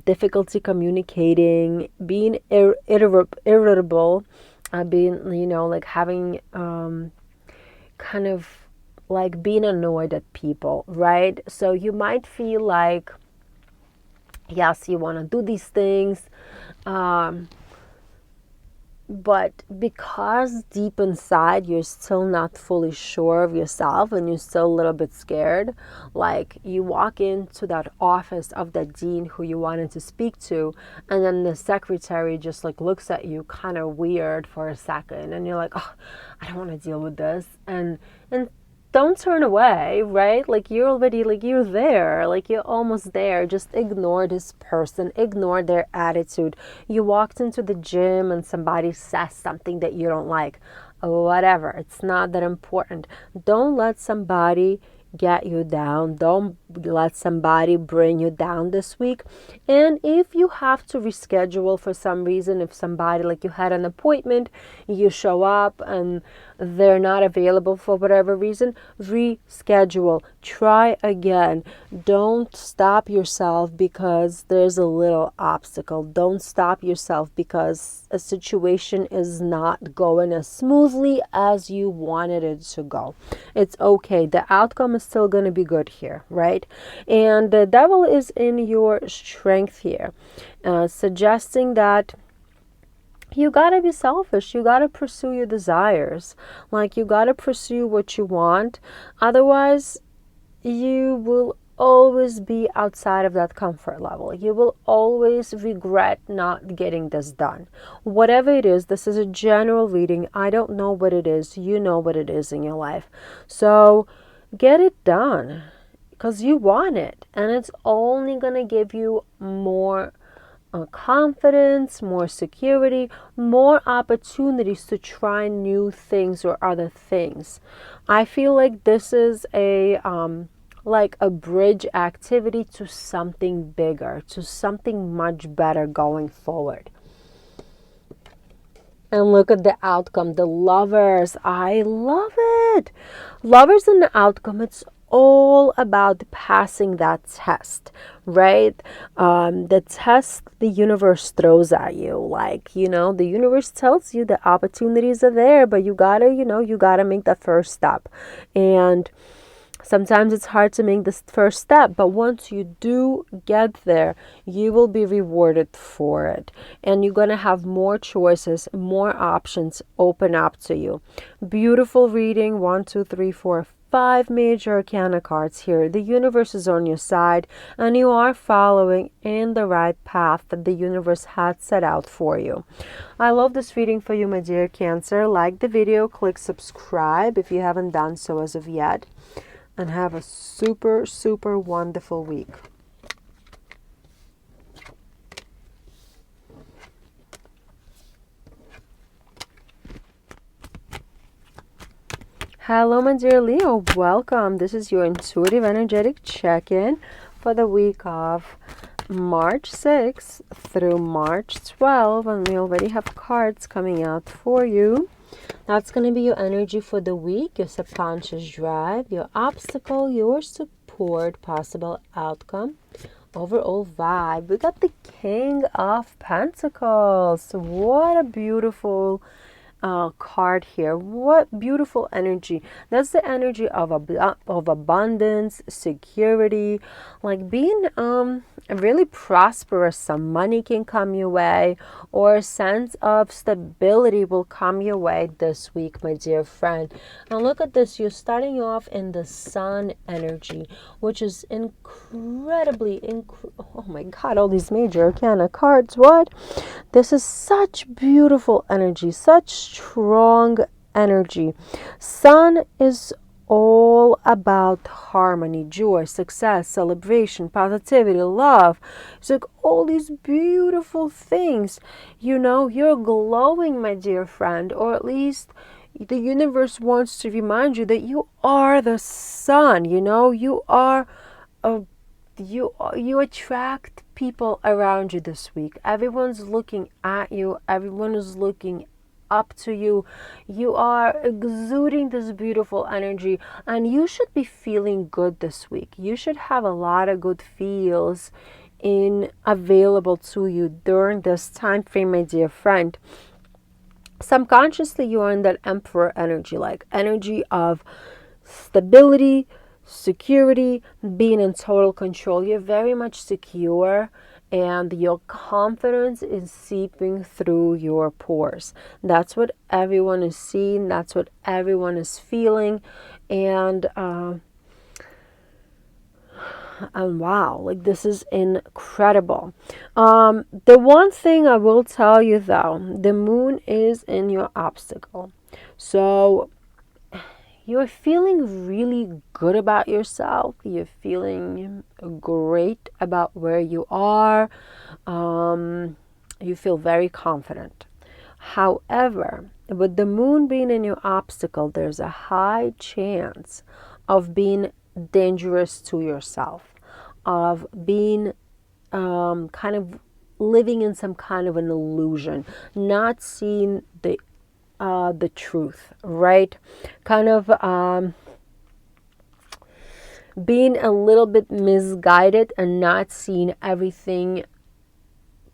difficulty communicating, being irritable, being, like having kind of like being annoyed at people, right? So you might feel like, yes, you want to do these things, but because deep inside you're still not fully sure of yourself and you're still a little bit scared, like you walk into that office of that dean who you wanted to speak to, and then the secretary just like looks at you kind of weird for a second, and you're like, oh, I don't want to deal with this, and don't turn away, right? Like you're already, like you're there, like you're almost there. Just ignore this person, ignore their attitude. You walked into the gym and somebody says something that you don't like, whatever. It's not that important. Don't let somebody get you down. Don't let somebody bring you down this week. And if you have to reschedule for some reason, if somebody, like you had an appointment, you show up and they're not available for whatever reason, reschedule. Try again. Don't stop yourself because there's a little obstacle. Don't stop yourself because a situation is not going as smoothly as you wanted it to go. It's okay. The outcome is still going to be good here, right? And the devil is in your strength here, suggesting that you gotta be selfish. You gotta pursue your desires. Like, you gotta pursue what you want. Otherwise, you will always be outside of that comfort level. You will always regret not getting this done. Whatever it is, this is a general reading. I don't know what it is. You know what it is in your life. So get it done because you want it. And it's only going to give you more confidence, more security, more opportunities to try new things or other things. I feel like this is like a bridge activity to something bigger, to something much better going forward. And look at the outcome, the Lovers. I love it. Lovers and the outcome, it's all about passing that test, right? The test the universe throws at you. Like, the universe tells you the opportunities are there, but you gotta make that first step. And sometimes it's hard to make this first step, but once you do get there, you will be rewarded for it. And you're going to have more choices, more options open up to you. Beautiful reading. 1, 2, 3, 4, 5 major arcana cards here. The universe is on your side, and you are following in the right path that the universe had set out for you. I love this reading for you, my dear Cancer. Like the video, click subscribe if you haven't done so as of yet. And have a super, super wonderful week. Hello, my dear Leo. Welcome. This is your intuitive energetic check-in for the week of March 6th through March 12th. And we already have cards coming out for you. That's going to be your energy for the week, your subconscious drive, your obstacle, your support, possible outcome, overall vibe. We got the King of Pentacles. What a beautiful card here. What beautiful energy. That's the energy of abundance, security, like being really prosperous. Some money can come your way, or a sense of stability will come your way this week, my dear friend. And look at this. You're starting off in the Sun energy, which is incredibly oh my God, all these major arcana cards. What? This is such beautiful energy, such strong energy. Sun is all about harmony, joy, success, celebration, positivity, love. It's like all these beautiful things. You're glowing, my dear friend, or at least the universe wants to remind you that you are the sun. You are you attract people around you this week. Everyone's looking at you. Everyone is looking up to you. You are exuding this beautiful energy, and you should be feeling good this week. You should have a lot of good feels available to you during this time frame, my dear friend. Subconsciously, you are in that Emperor energy, like energy of stability, security, being in total control. You're very much secure, and your confidence is seeping through your pores. That's what everyone is seeing. That's what everyone is feeling. And wow, like this is incredible. The one thing I will tell you though, the moon is in your obstacle. So you're feeling really good about yourself. You're feeling great about where you are. You feel very confident. However, with the moon being in your obstacle, there's a high chance of being dangerous to yourself, of being kind of living in some kind of an illusion, not seeing the truth, right? Kind of being a little bit misguided and not seeing everything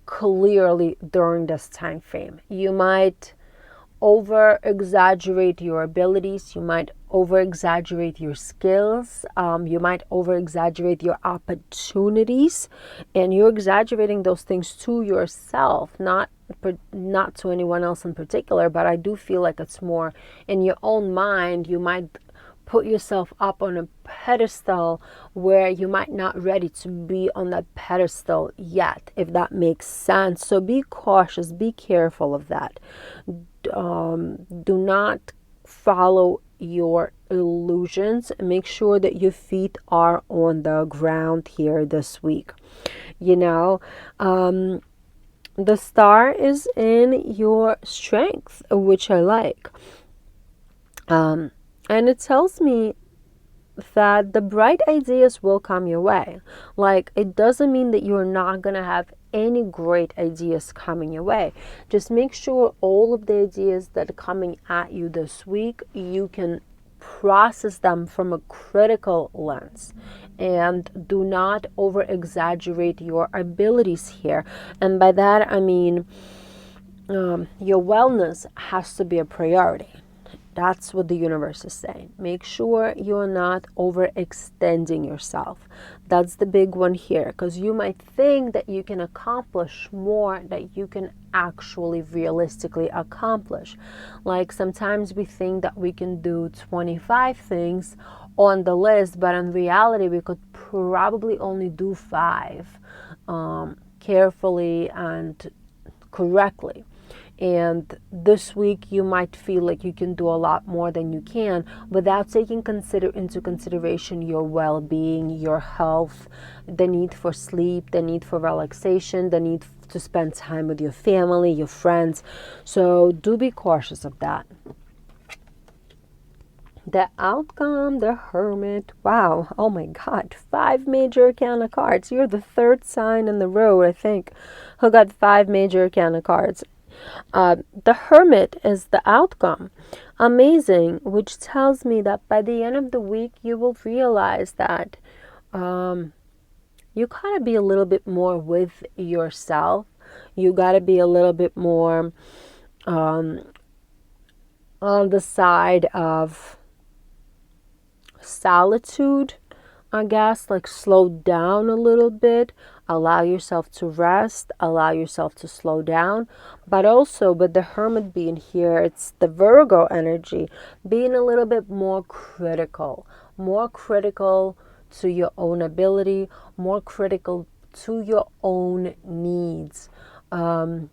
clearly during this time frame. You might over exaggerate your abilities, you might over exaggerate your skills, you might over exaggerate your opportunities, and you're exaggerating those things to yourself, not to anyone else in particular, but I do feel like it's more in your own mind. You might put yourself up on a pedestal where you might not ready to be on that pedestal yet, if that makes sense. So be cautious, be careful of that. Do not follow your illusions. Make sure that your feet are on the ground here this week. You know, the star is in your strength, which I like. And it tells me that the bright ideas will come your way. Like, it doesn't mean that you're not going to have any great ideas coming your way. Just make sure all of the ideas that are coming at you this week, you can process them from a critical lens, and do not over exaggerate your abilities here. And by that I mean your wellness has to be a priority. That's what the universe is saying. Make sure you're not overextending yourself. That's the big one here, because you might think that you can accomplish more that you can actually realistically accomplish. Like, sometimes we think that we can do 25 things on the list, but in reality we could probably only do 5 carefully and correctly. And this week you might feel like you can do a lot more than you can without taking into consideration your well-being, your health, the need for sleep, the need for relaxation, the need to spend time with your family, your friends. So do be cautious of that. The outcome, the Hermit. Wow. Oh my God. 5 major arcana cards. You're the 3rd sign in the row, I think, who got 5 major arcana cards. The Hermit is the outcome. Amazing, which tells me that by the end of the week, you will realize that you gotta be a little bit more with yourself. You gotta be a little bit more on the side of solitude, I guess. Like, slow down a little bit, allow yourself to rest, allow yourself to slow down. But the Hermit being here, it's the Virgo energy, being a little bit more critical to your own ability, more critical to your own needs. And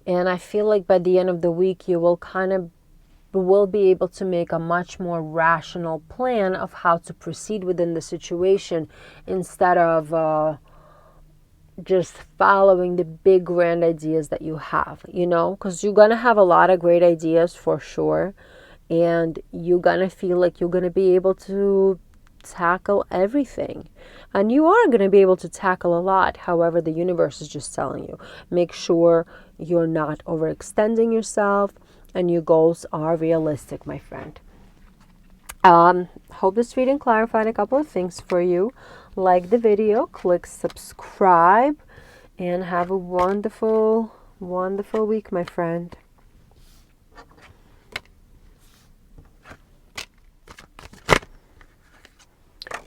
I feel like by the end of the week, you will be able to make a much more rational plan of how to proceed within the situation, instead of just following the big grand ideas that you have, because you're going to have a lot of great ideas for sure, and you're going to feel like you're going to be able to tackle everything, and you are going to be able to tackle a lot. However, the universe is just telling you, make sure you're not overextending yourself and your goals are realistic, my friend. Hope this reading clarified a couple of things for you. Like the video, click subscribe, and have a wonderful, wonderful week, my friend.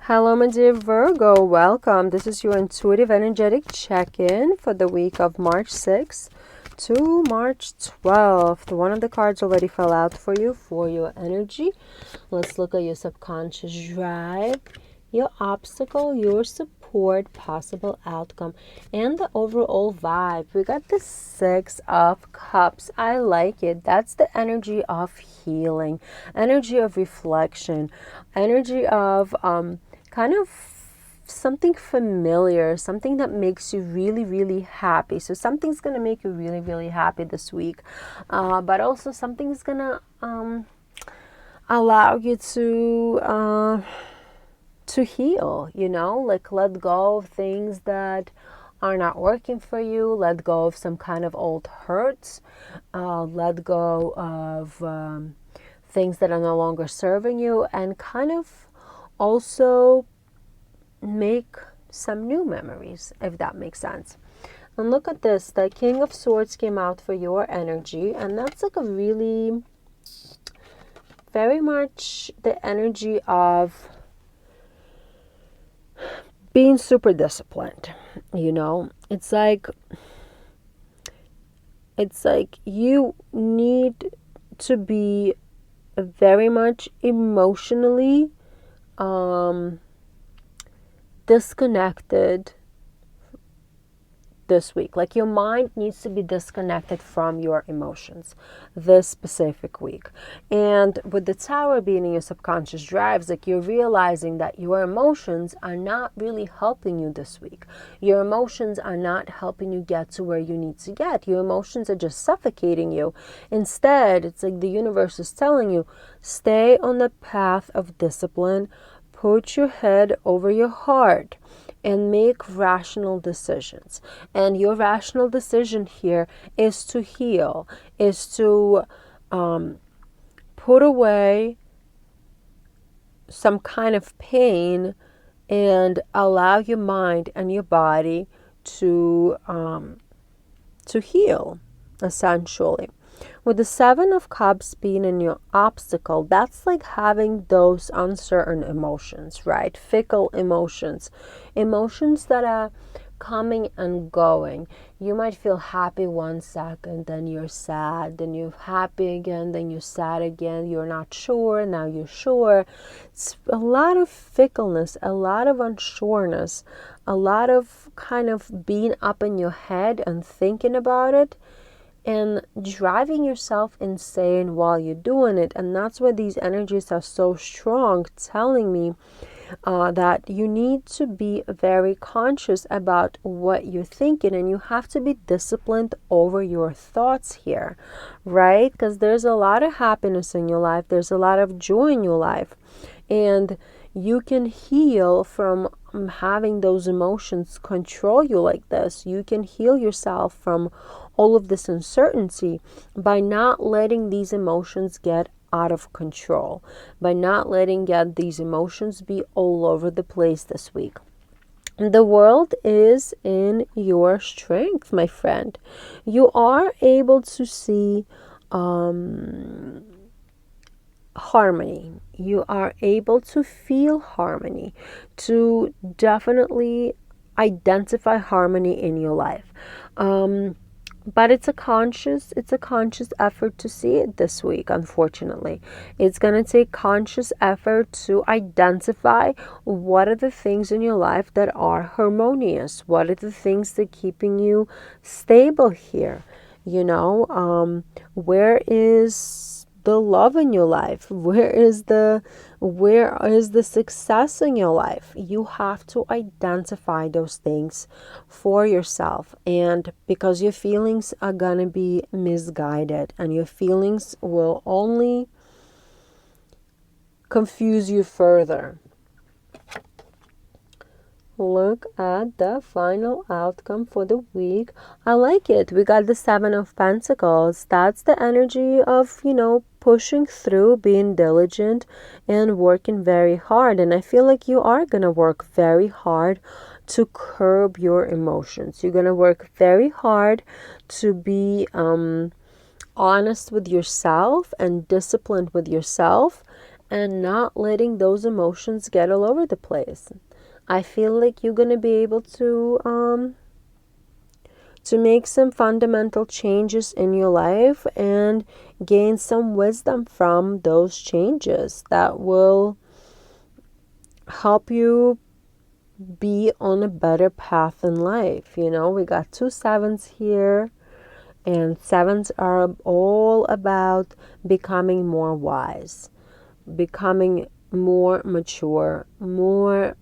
Hello, my dear Virgo. Welcome. This is your intuitive energetic check-in for the week of March 6th to March 12th. One of the cards already fell out for you for your energy. Let's look at your subconscious drive, your obstacle, your support, possible outcome, and the overall vibe. We got the 6 of Cups. I like it. That's the energy of healing, energy of reflection, energy of kind of something familiar, something that makes you really, really happy. So something's going to make you really, really happy this week. But also something's going to allow you to to heal, you know, like let go of things that are not working for you, let go of some kind of old hurts, let go of things that are no longer serving you, and kind of also make some new memories, if that makes sense. And look at this, the King of Swords came out for your energy, and that's like a really, very much the energy of being super disciplined, you know. It's like you need to be very much emotionally disconnected this week. Like your mind needs to be disconnected from your emotions this specific week. And with the Tower being in your subconscious drives, like you're realizing that your emotions are not really helping you this week. Your emotions are not helping you get to where you need to get. Your emotions are just suffocating you. Instead, it's like the universe is telling you, stay on the path of discipline, put your head over your heart, and make rational decisions. And your rational decision here is to heal, is to put away some kind of pain and allow your mind and your body to heal, essentially. With the Seven of Cups being in your obstacle, that's like having those uncertain emotions, right? Fickle emotions. Emotions that are coming and going. You might feel happy 1 second, then you're sad, then you're happy again, then you're sad again, you're not sure, now you're sure. It's a lot of fickleness, a lot of unsureness, a lot of kind of being up in your head and thinking about it, and driving yourself insane while you're doing it. And that's why these energies are so strong, telling me that you need to be very conscious about what you're thinking, and you have to be disciplined over your thoughts here, right? Because there's a lot of happiness in your life, there's a lot of joy in your life, and you can heal from having those emotions control you like this. You can heal yourself from all of this uncertainty by not letting these emotions get out of control, by not letting these emotions be all over the place this week. The world is in your strength, my friend. You are able to see harmony. You are able to feel harmony, to definitely identify harmony in your life. But it's a conscious effort to see it this week, unfortunately. It's going to take conscious effort to identify what are the things in your life that are harmonious. What are the things that are keeping you stable here? You know, where is the love in your life? Where is the success in your life? You have to identify those things for yourself, and because your feelings are gonna be misguided, and your feelings will only confuse you further. Look at the final outcome for the week. I like it. We got the Seven of Pentacles. That's the energy of, you know, pushing through, being diligent, and working very hard. And I feel like you are going to work very hard to curb your emotions. You're going to work very hard to be honest with yourself and disciplined with yourself, and not letting those emotions get all over the place. I feel like you're going to be able to make some fundamental changes in your life and gain some wisdom from those changes that will help you be on a better path in life. You know, we got 2 sevens here, and sevens are all about becoming more wise, becoming more mature, more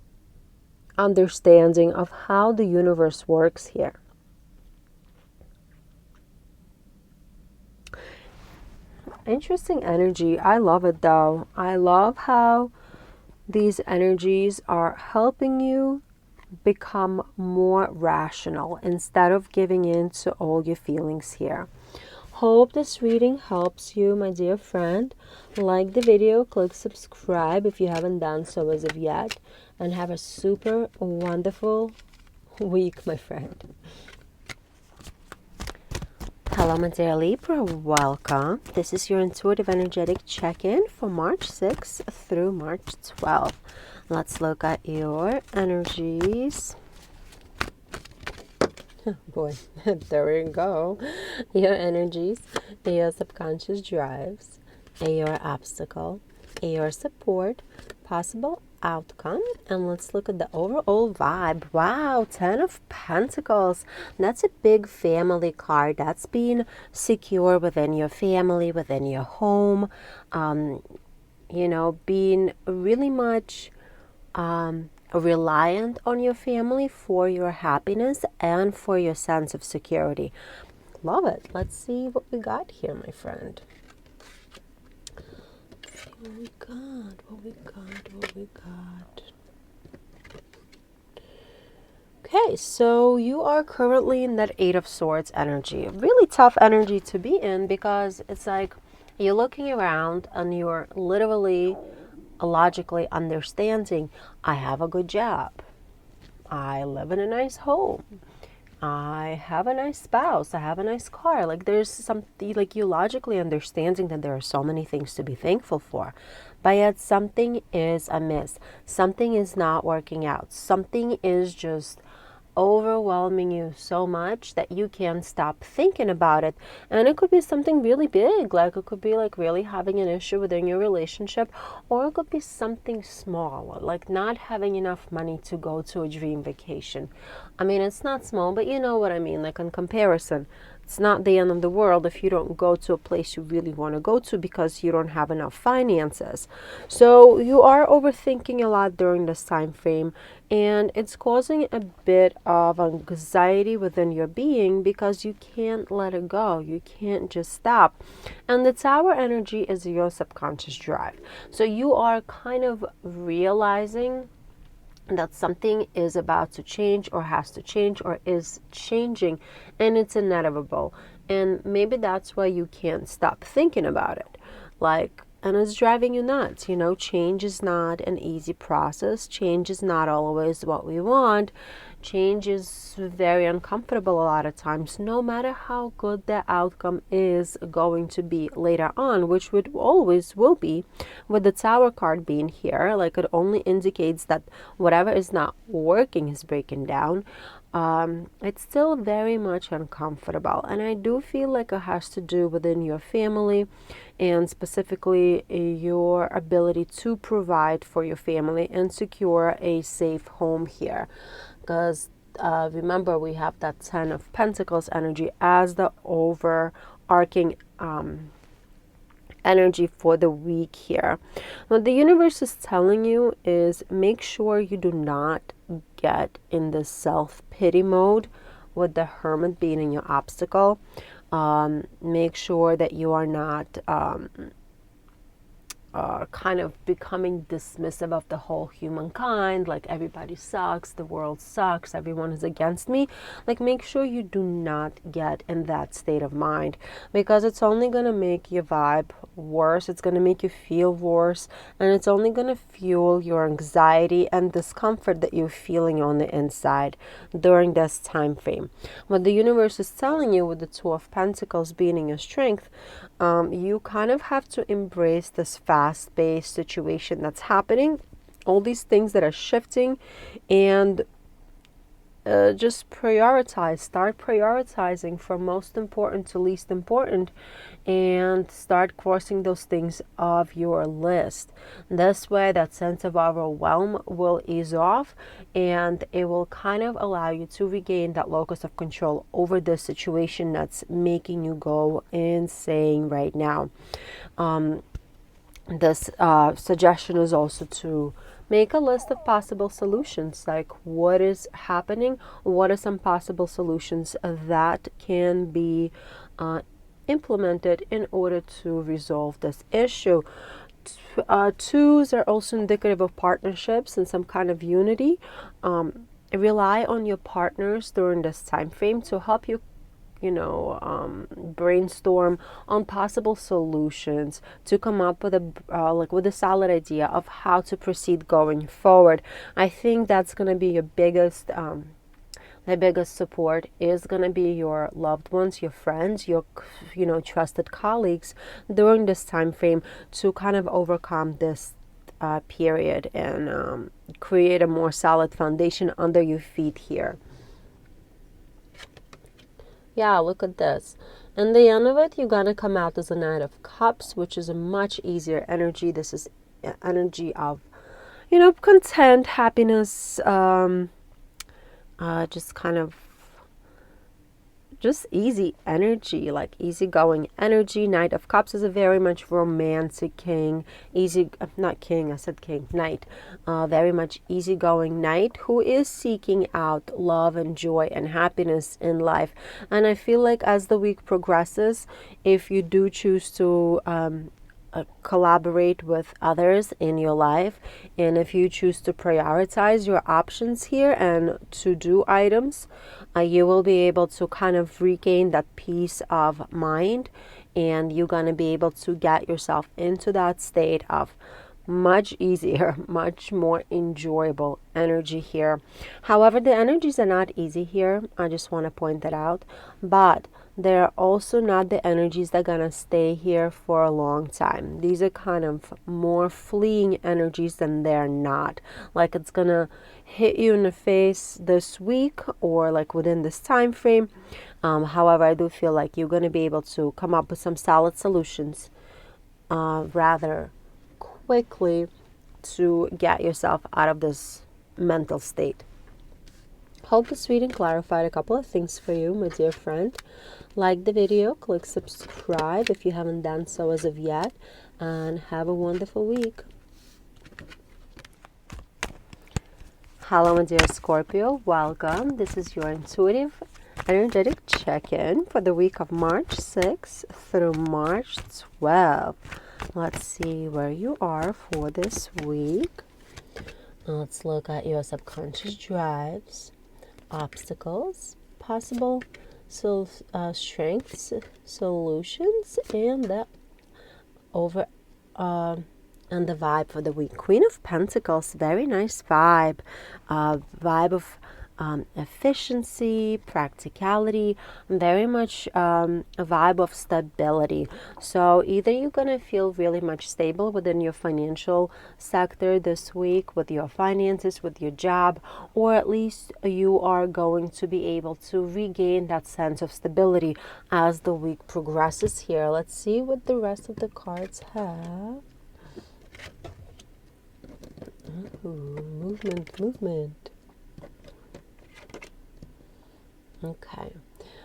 understanding of how the universe works here. Interesting energy. I love it though. I love how These energies are helping you become more rational instead of giving in to all your feelings here. Hope this reading helps you, my dear friend. Like the video, click subscribe if you haven't done so as of yet, and have a super wonderful week, my friend. Hello, my dear Libra. Welcome. This is your intuitive energetic check-in for March 6th through March 12th. Let's look at your energies. Boy, there we go. Your energies, your subconscious drives, your obstacle, your support, possible outcome, and let's look at the overall vibe. Wow, 10 of Pentacles. That's a big family card. That's being secure within your family, within your home, you know, being really much reliant on your family for your happiness and for your sense of security. Love it. Let's see what we got here, my friend. What we got. Okay, so you are currently in that Eight of Swords energy. Really tough energy to be in, because it's like you're looking around and you're literally logically understanding, I have a good job, I live in a nice home, I have a nice spouse, I have a nice car. Like there's something, like you logically understanding that there are so many things to be thankful for, but yet something is amiss, something is not working out, something is just overwhelming you so much that you can't stop thinking about it. And it could be something really big, like it could be like really having an issue within your relationship, or it could be something small, like not having enough money to go to a dream vacation. I mean, it's not small, but you know what I mean, like in comparison. It's not the end of the world if you don't go to a place you really want to go to because you don't have enough finances. So you are overthinking a lot during this time frame, and it's causing a bit of anxiety within your being because you can't let it go. You can't just stop. And the Tower energy is your subconscious drive. So you are kind of realizing that something is about to change or has to change or is changing, and it's inevitable. And maybe that's why you can't stop thinking about it. Like, and it's driving you nuts. You know, change is not an easy process. Change is not always what we want. Change is very uncomfortable a lot of times, no matter how good the outcome is going to be later on, which would always will be, with the Tower card being here. Like, it only indicates that whatever is not working is breaking down. It's still very much uncomfortable, and I do feel like it has to do within your family, and specifically your ability to provide for your family and secure a safe home here. Because remember, we have that 10 of Pentacles energy as the overarching energy for the week here. What the universe is telling you is make sure you do not get in the self-pity mode with the Hermit being in your obstacle. Make sure that you are not kind of becoming dismissive of the whole humankind, like everybody sucks, the world sucks, everyone is against me. Like, make sure you do not get in that state of mind, because it's only going to make your vibe worse, it's going to make you feel worse, and it's only going to fuel your anxiety and discomfort that you're feeling on the inside during this time frame. What the universe is telling you with the Two of Pentacles being in your strength, you kind of have to embrace this fast-paced situation that's happening, all these things that are shifting, and just start prioritizing from most important to least important, and start crossing those things off your list. This way, that sense of overwhelm will ease off, and it will kind of allow you to regain that locus of control over the situation that's making you go insane right now. This suggestion is also to make a list of possible solutions, like what is happening, what are some possible solutions that can be implemented in order to resolve this issue. Twos are also indicative of partnerships and some kind of unity. Rely on your partners during this time frame to help you, brainstorm on possible solutions to come up with a solid idea of how to proceed going forward. I think that's going to be your biggest the biggest support is going to be your loved ones, your friends, your trusted colleagues during this time frame to kind of overcome this period and create a more solid foundation under your feet here. Yeah, look at this. In the end of it, you're going to come out as a Knight of Cups, which is a much easier energy. This is energy of, content, happiness, just kind of just easy energy, like easygoing energy. Knight of Cups is a very much romantic king, not king, I said king, knight, very much easygoing knight who is seeking out love and joy and happiness in life. And I feel like as the week progresses, if you do choose to collaborate with others in your life, and if you choose to prioritize your options here and to do items, you will be able to kind of regain that peace of mind, and you're going to be able to get yourself into that state of much easier, much more enjoyable energy here. However, the energies are not easy here. I just want to point that out. But they're also not the energies that are going to stay here for a long time. These are kind of more fleeing energies than they're not. Like it's going to hit you in the face this week or like within this time frame. However, I do feel like you're going to be able to come up with some solid solutions rather quickly to get yourself out of this mental state. Hope this reading clarified a couple of things for you, my dear friend. Like the video, click subscribe if you haven't done so as of yet, and have a wonderful week. Hello, my dear Scorpio. Welcome. This is your intuitive energetic check-in for the week of March 6th through March 12th. Let's see where you are for this week. Let's look at your subconscious drives, obstacles, possible strengths, solutions, and the vibe for the week. Queen of Pentacles, very nice vibe. Vibe of efficiency, practicality, very much a vibe of stability. So either you're going to feel really much stable within your financial sector this week with your finances, with your job, or at least you are going to be able to regain that sense of stability as the week progresses here. Let's see what the rest of the cards have. Movement. Okay,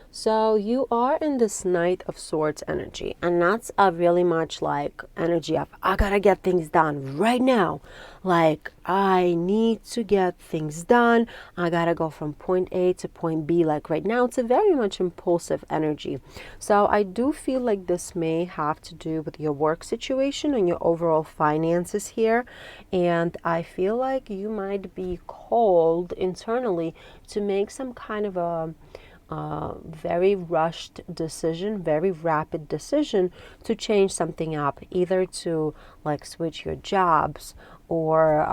so you are in this Knight of Swords energy, and that's a really much like energy of I gotta get things done right now. Like I need to get things done. I gotta go from point A to point B. Like right now, it's a very much impulsive energy. So I do feel like this may have to do with your work situation and your overall finances here. And I feel like you might be called internally to make some kind of a very rushed decision, very rapid decision to change something up, either to like switch your jobs or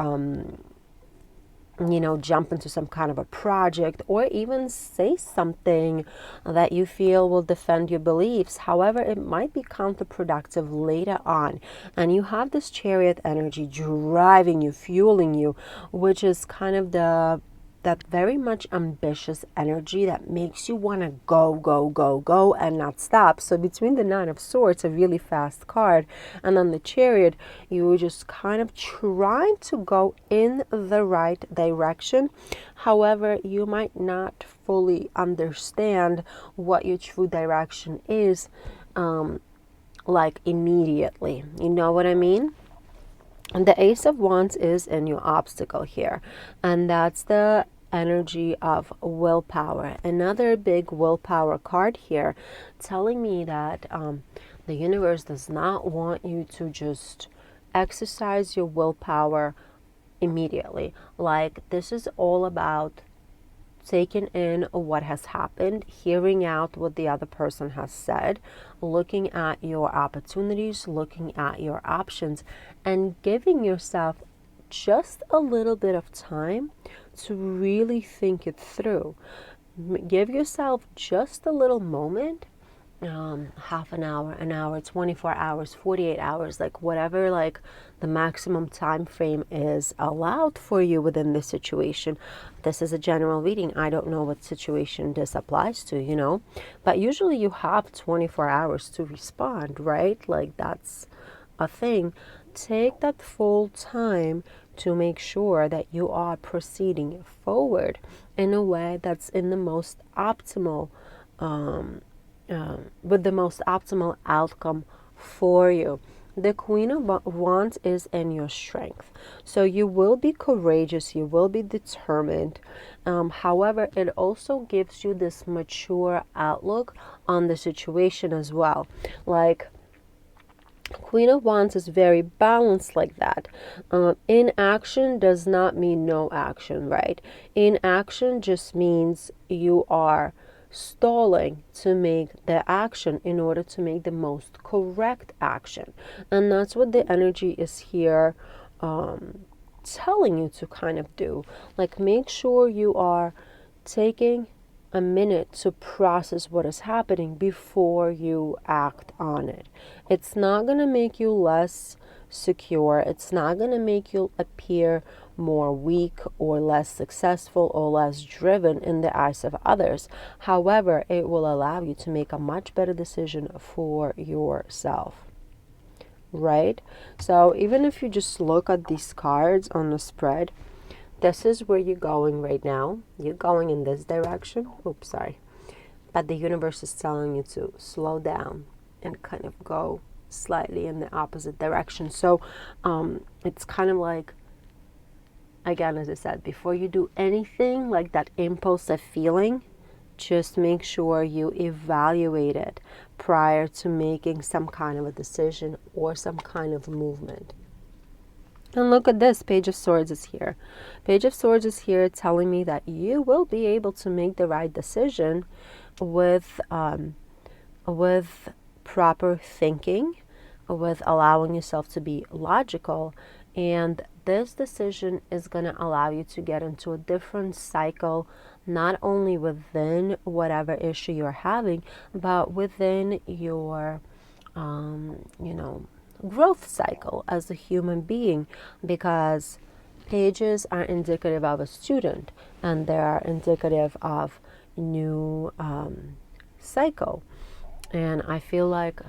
jump into some kind of a project, or even say something that you feel will defend your beliefs. However, it might be counterproductive later on, and you have this Chariot energy driving you, fueling you, which is kind of that very much ambitious energy that makes you want to go and not stop. So between the Nine of Swords, a really fast card, and then the Chariot, you just kind of trying to go in the right direction. However, you might not fully understand what your true direction is like immediately. You know what I mean? And the Ace of Wands is in your obstacle here, and that's the energy of willpower. Another big willpower card here, telling me that the universe does not want you to just exercise your willpower immediately. Like, this is all about taking in what has happened, hearing out what the other person has said, looking at your opportunities, looking at your options, and giving yourself just a little bit of time to really think it through. Give yourself just a little moment, half an hour, 24 hours, 48 hours, like whatever, like the maximum time frame is allowed for you within this situation. This is a general reading. I don't know what situation this applies to, you know, but usually you have 24 hours to respond, right? Like, that's a thing. Take that full time to make sure that you are proceeding forward in a way that's in the most optimal, with the most optimal outcome for you. The Queen of Wands is in your strength. So you will be courageous, you will be determined. However, it also gives you this mature outlook on the situation as well. Like, Queen of Wands is very balanced like that. Inaction does not mean no action, right? Inaction just means you are stalling to make the action in order to make the most correct action. And that's what the energy is here telling you to kind of do. Like, make sure you are taking a minute to process what is happening before you act on it. It's not going to make you less secure. It's not going to make you appear more weak or less successful or less driven in the eyes of others. However, it will allow you to make a much better decision for yourself. Right? So even if you just look at these cards on the spread, this is where you're going right now. You're going in this direction. Oops, sorry. But the universe is telling you to slow down and kind of go slightly in the opposite direction. So it's kind of like, again, as I said, before you do anything, like that impulsive feeling, just make sure you evaluate it prior to making some kind of a decision or some kind of movement. And look at this, Page of Swords is here. Page of Swords is here telling me that you will be able to make the right decision with proper thinking, with allowing yourself to be logical. And this decision is going to allow you to get into a different cycle, not only within whatever issue you're having, but within your, growth cycle as a human being, because pages are indicative of a student and they are indicative of new cycle. And I feel like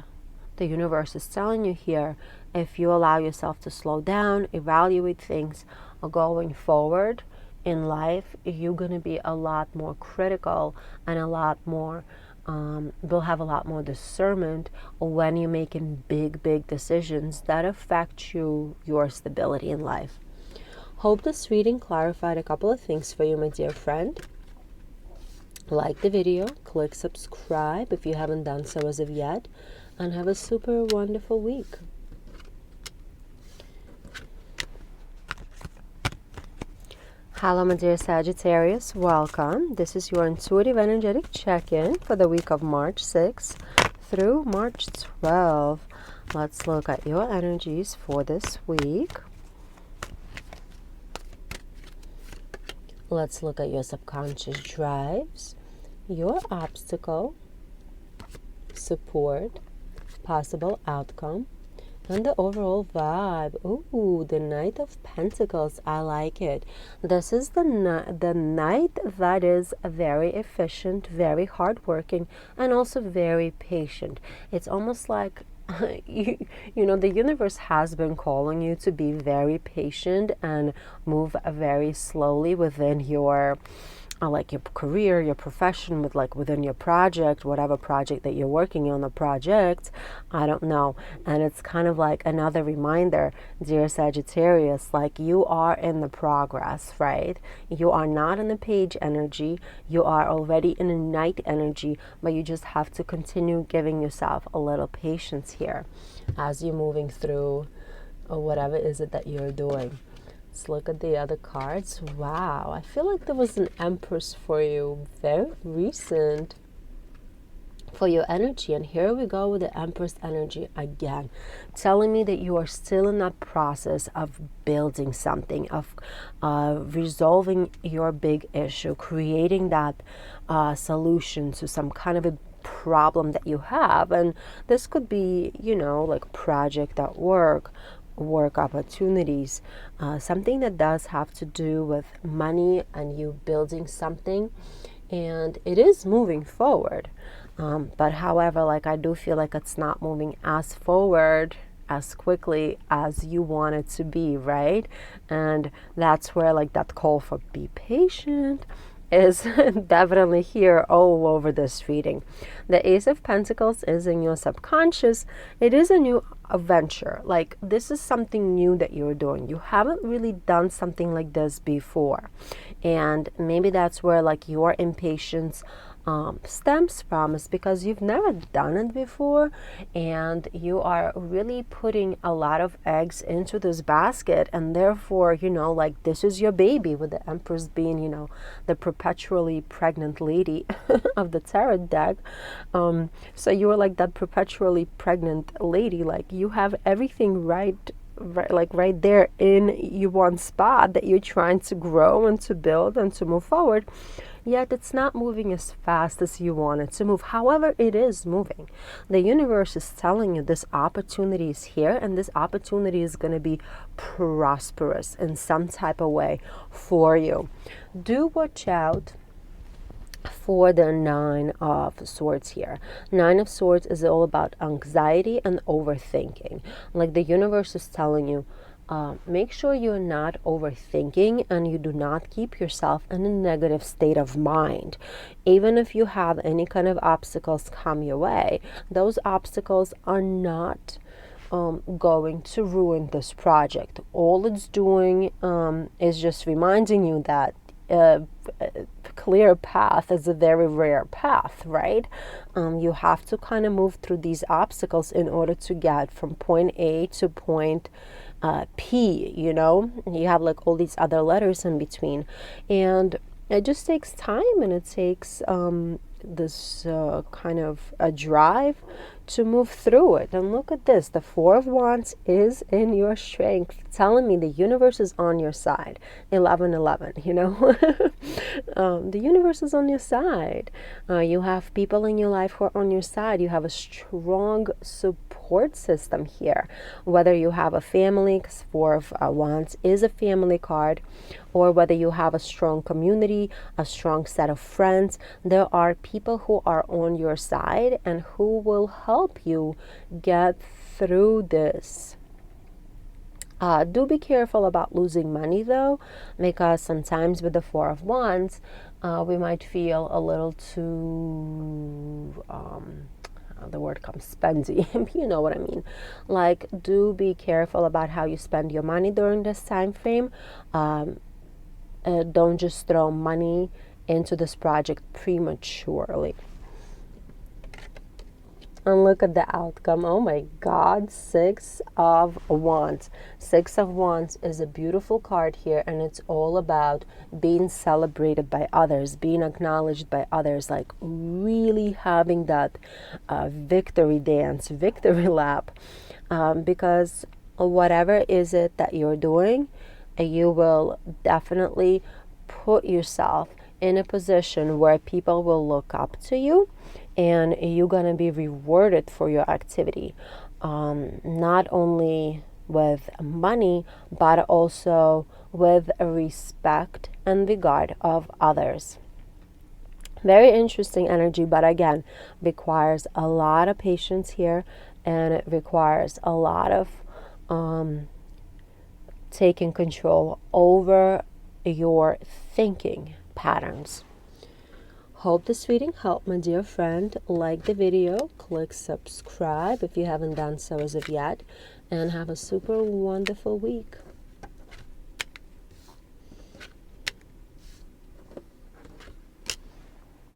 the universe is telling you here, if you allow yourself to slow down, evaluate things going forward in life, you're going to be a lot more critical and a lot more will have a lot more discernment when you're making big decisions that affect your stability in life. Hope this reading clarified a couple of things for you, my dear friend. Like the video, click subscribe if you haven't done so as of yet, and have a super wonderful week. Hello, my dear Sagittarius. Welcome. This is your intuitive energetic check-in for the week of March 6th through March 12th. Let's look at your energies for this week. Let's look at your subconscious drives, your obstacle, support, possible outcome, and the overall vibe. Ooh, the Knight of Pentacles. I like it. This is the knight that is very efficient, very hardworking, and also very patient. It's almost like you know, the universe has been calling you to be very patient and move very slowly within your like your career, your profession, with like within your project, whatever project that you're working on the project, I don't know. And it's kind of like another reminder, dear Sagittarius, like you are in the progress, right? You are not in the page energy. You are already in a knight energy, but you just have to continue giving yourself a little patience here as you're moving through or whatever is it that you're doing. Let's look at the other cards. Wow, I feel like there was an Empress for you, very recent for your energy. And here we go with the Empress energy again, telling me that you are still in that process of building something, of resolving your big issue, creating that solution to some kind of a problem that you have. And this could be, you know, like a project at work opportunities, something that does have to do with money and you building something, and it is moving forward. But however, like, I do feel like it's not moving as forward as quickly as you want it to be, right? And that's where, like, that call for be patient is definitely here all over this reading. The Ace of Pentacles is in your subconscious. It is a new adventure. Like, this is something new that you're doing. You haven't really done something like this before. And maybe that's where, like, your impatience stems from, is because you've never done it before, and you are really putting a lot of eggs into this basket, and therefore, you know, like, this is your baby, with the Empress being, you know, the perpetually pregnant lady of the tarot deck. So you're like that perpetually pregnant lady, like, you have everything right there in your one spot that you're trying to grow and to build and to move forward, yet it's not moving as fast as you want it to move. However, it is moving. The universe is telling you this opportunity is here, and this opportunity is going to be prosperous in some type of way for you. Do watch out for the Nine of Swords here. Nine of Swords is all about anxiety and overthinking. Like, the universe is telling you, make sure you're not overthinking and you do not keep yourself in a negative state of mind. Even if you have any kind of obstacles come your way, those obstacles are not going to ruin this project. All it's doing is just reminding you that clear path is a very rare path, right? You have to kind of move through these obstacles in order to get from point A to point P, you know? You have, like, all these other letters in between, and it just takes time, and it takes this kind of a drive to move through it. And look at this, the Four of Wands is in your strength, telling me the universe is on your side. 1111, you know. The universe is on your side. You have people in your life who are on your side. You have a strong support system here, whether you have a family, because Four of Wands is a family card, or whether you have a strong community, a strong set of friends. There are people who are on your side and who will help you get through this. Do be careful about losing money, though, because sometimes with the Four of Wands, we might feel a little too, the word comes, spendy. You know what I mean. Like, do be careful about how you spend your money during this time frame. Don't just throw money into this project prematurely. And look at the outcome. Oh my God, Six of Wands. Six of Wands is a beautiful card here, and it's all about being celebrated by others, being acknowledged by others, like really having that victory dance, victory lap, because whatever is it that you're doing, you will definitely put yourself in a position where people will look up to you, and you're going to be rewarded for your activity, not only with money, but also with respect and regard of others. Very interesting energy, but again, requires a lot of patience here, and it requires a lot of taking control over your thinking patterns. Hope this reading helped, my dear friend. Like the video, click subscribe if you haven't done so as of yet, and have a super wonderful week.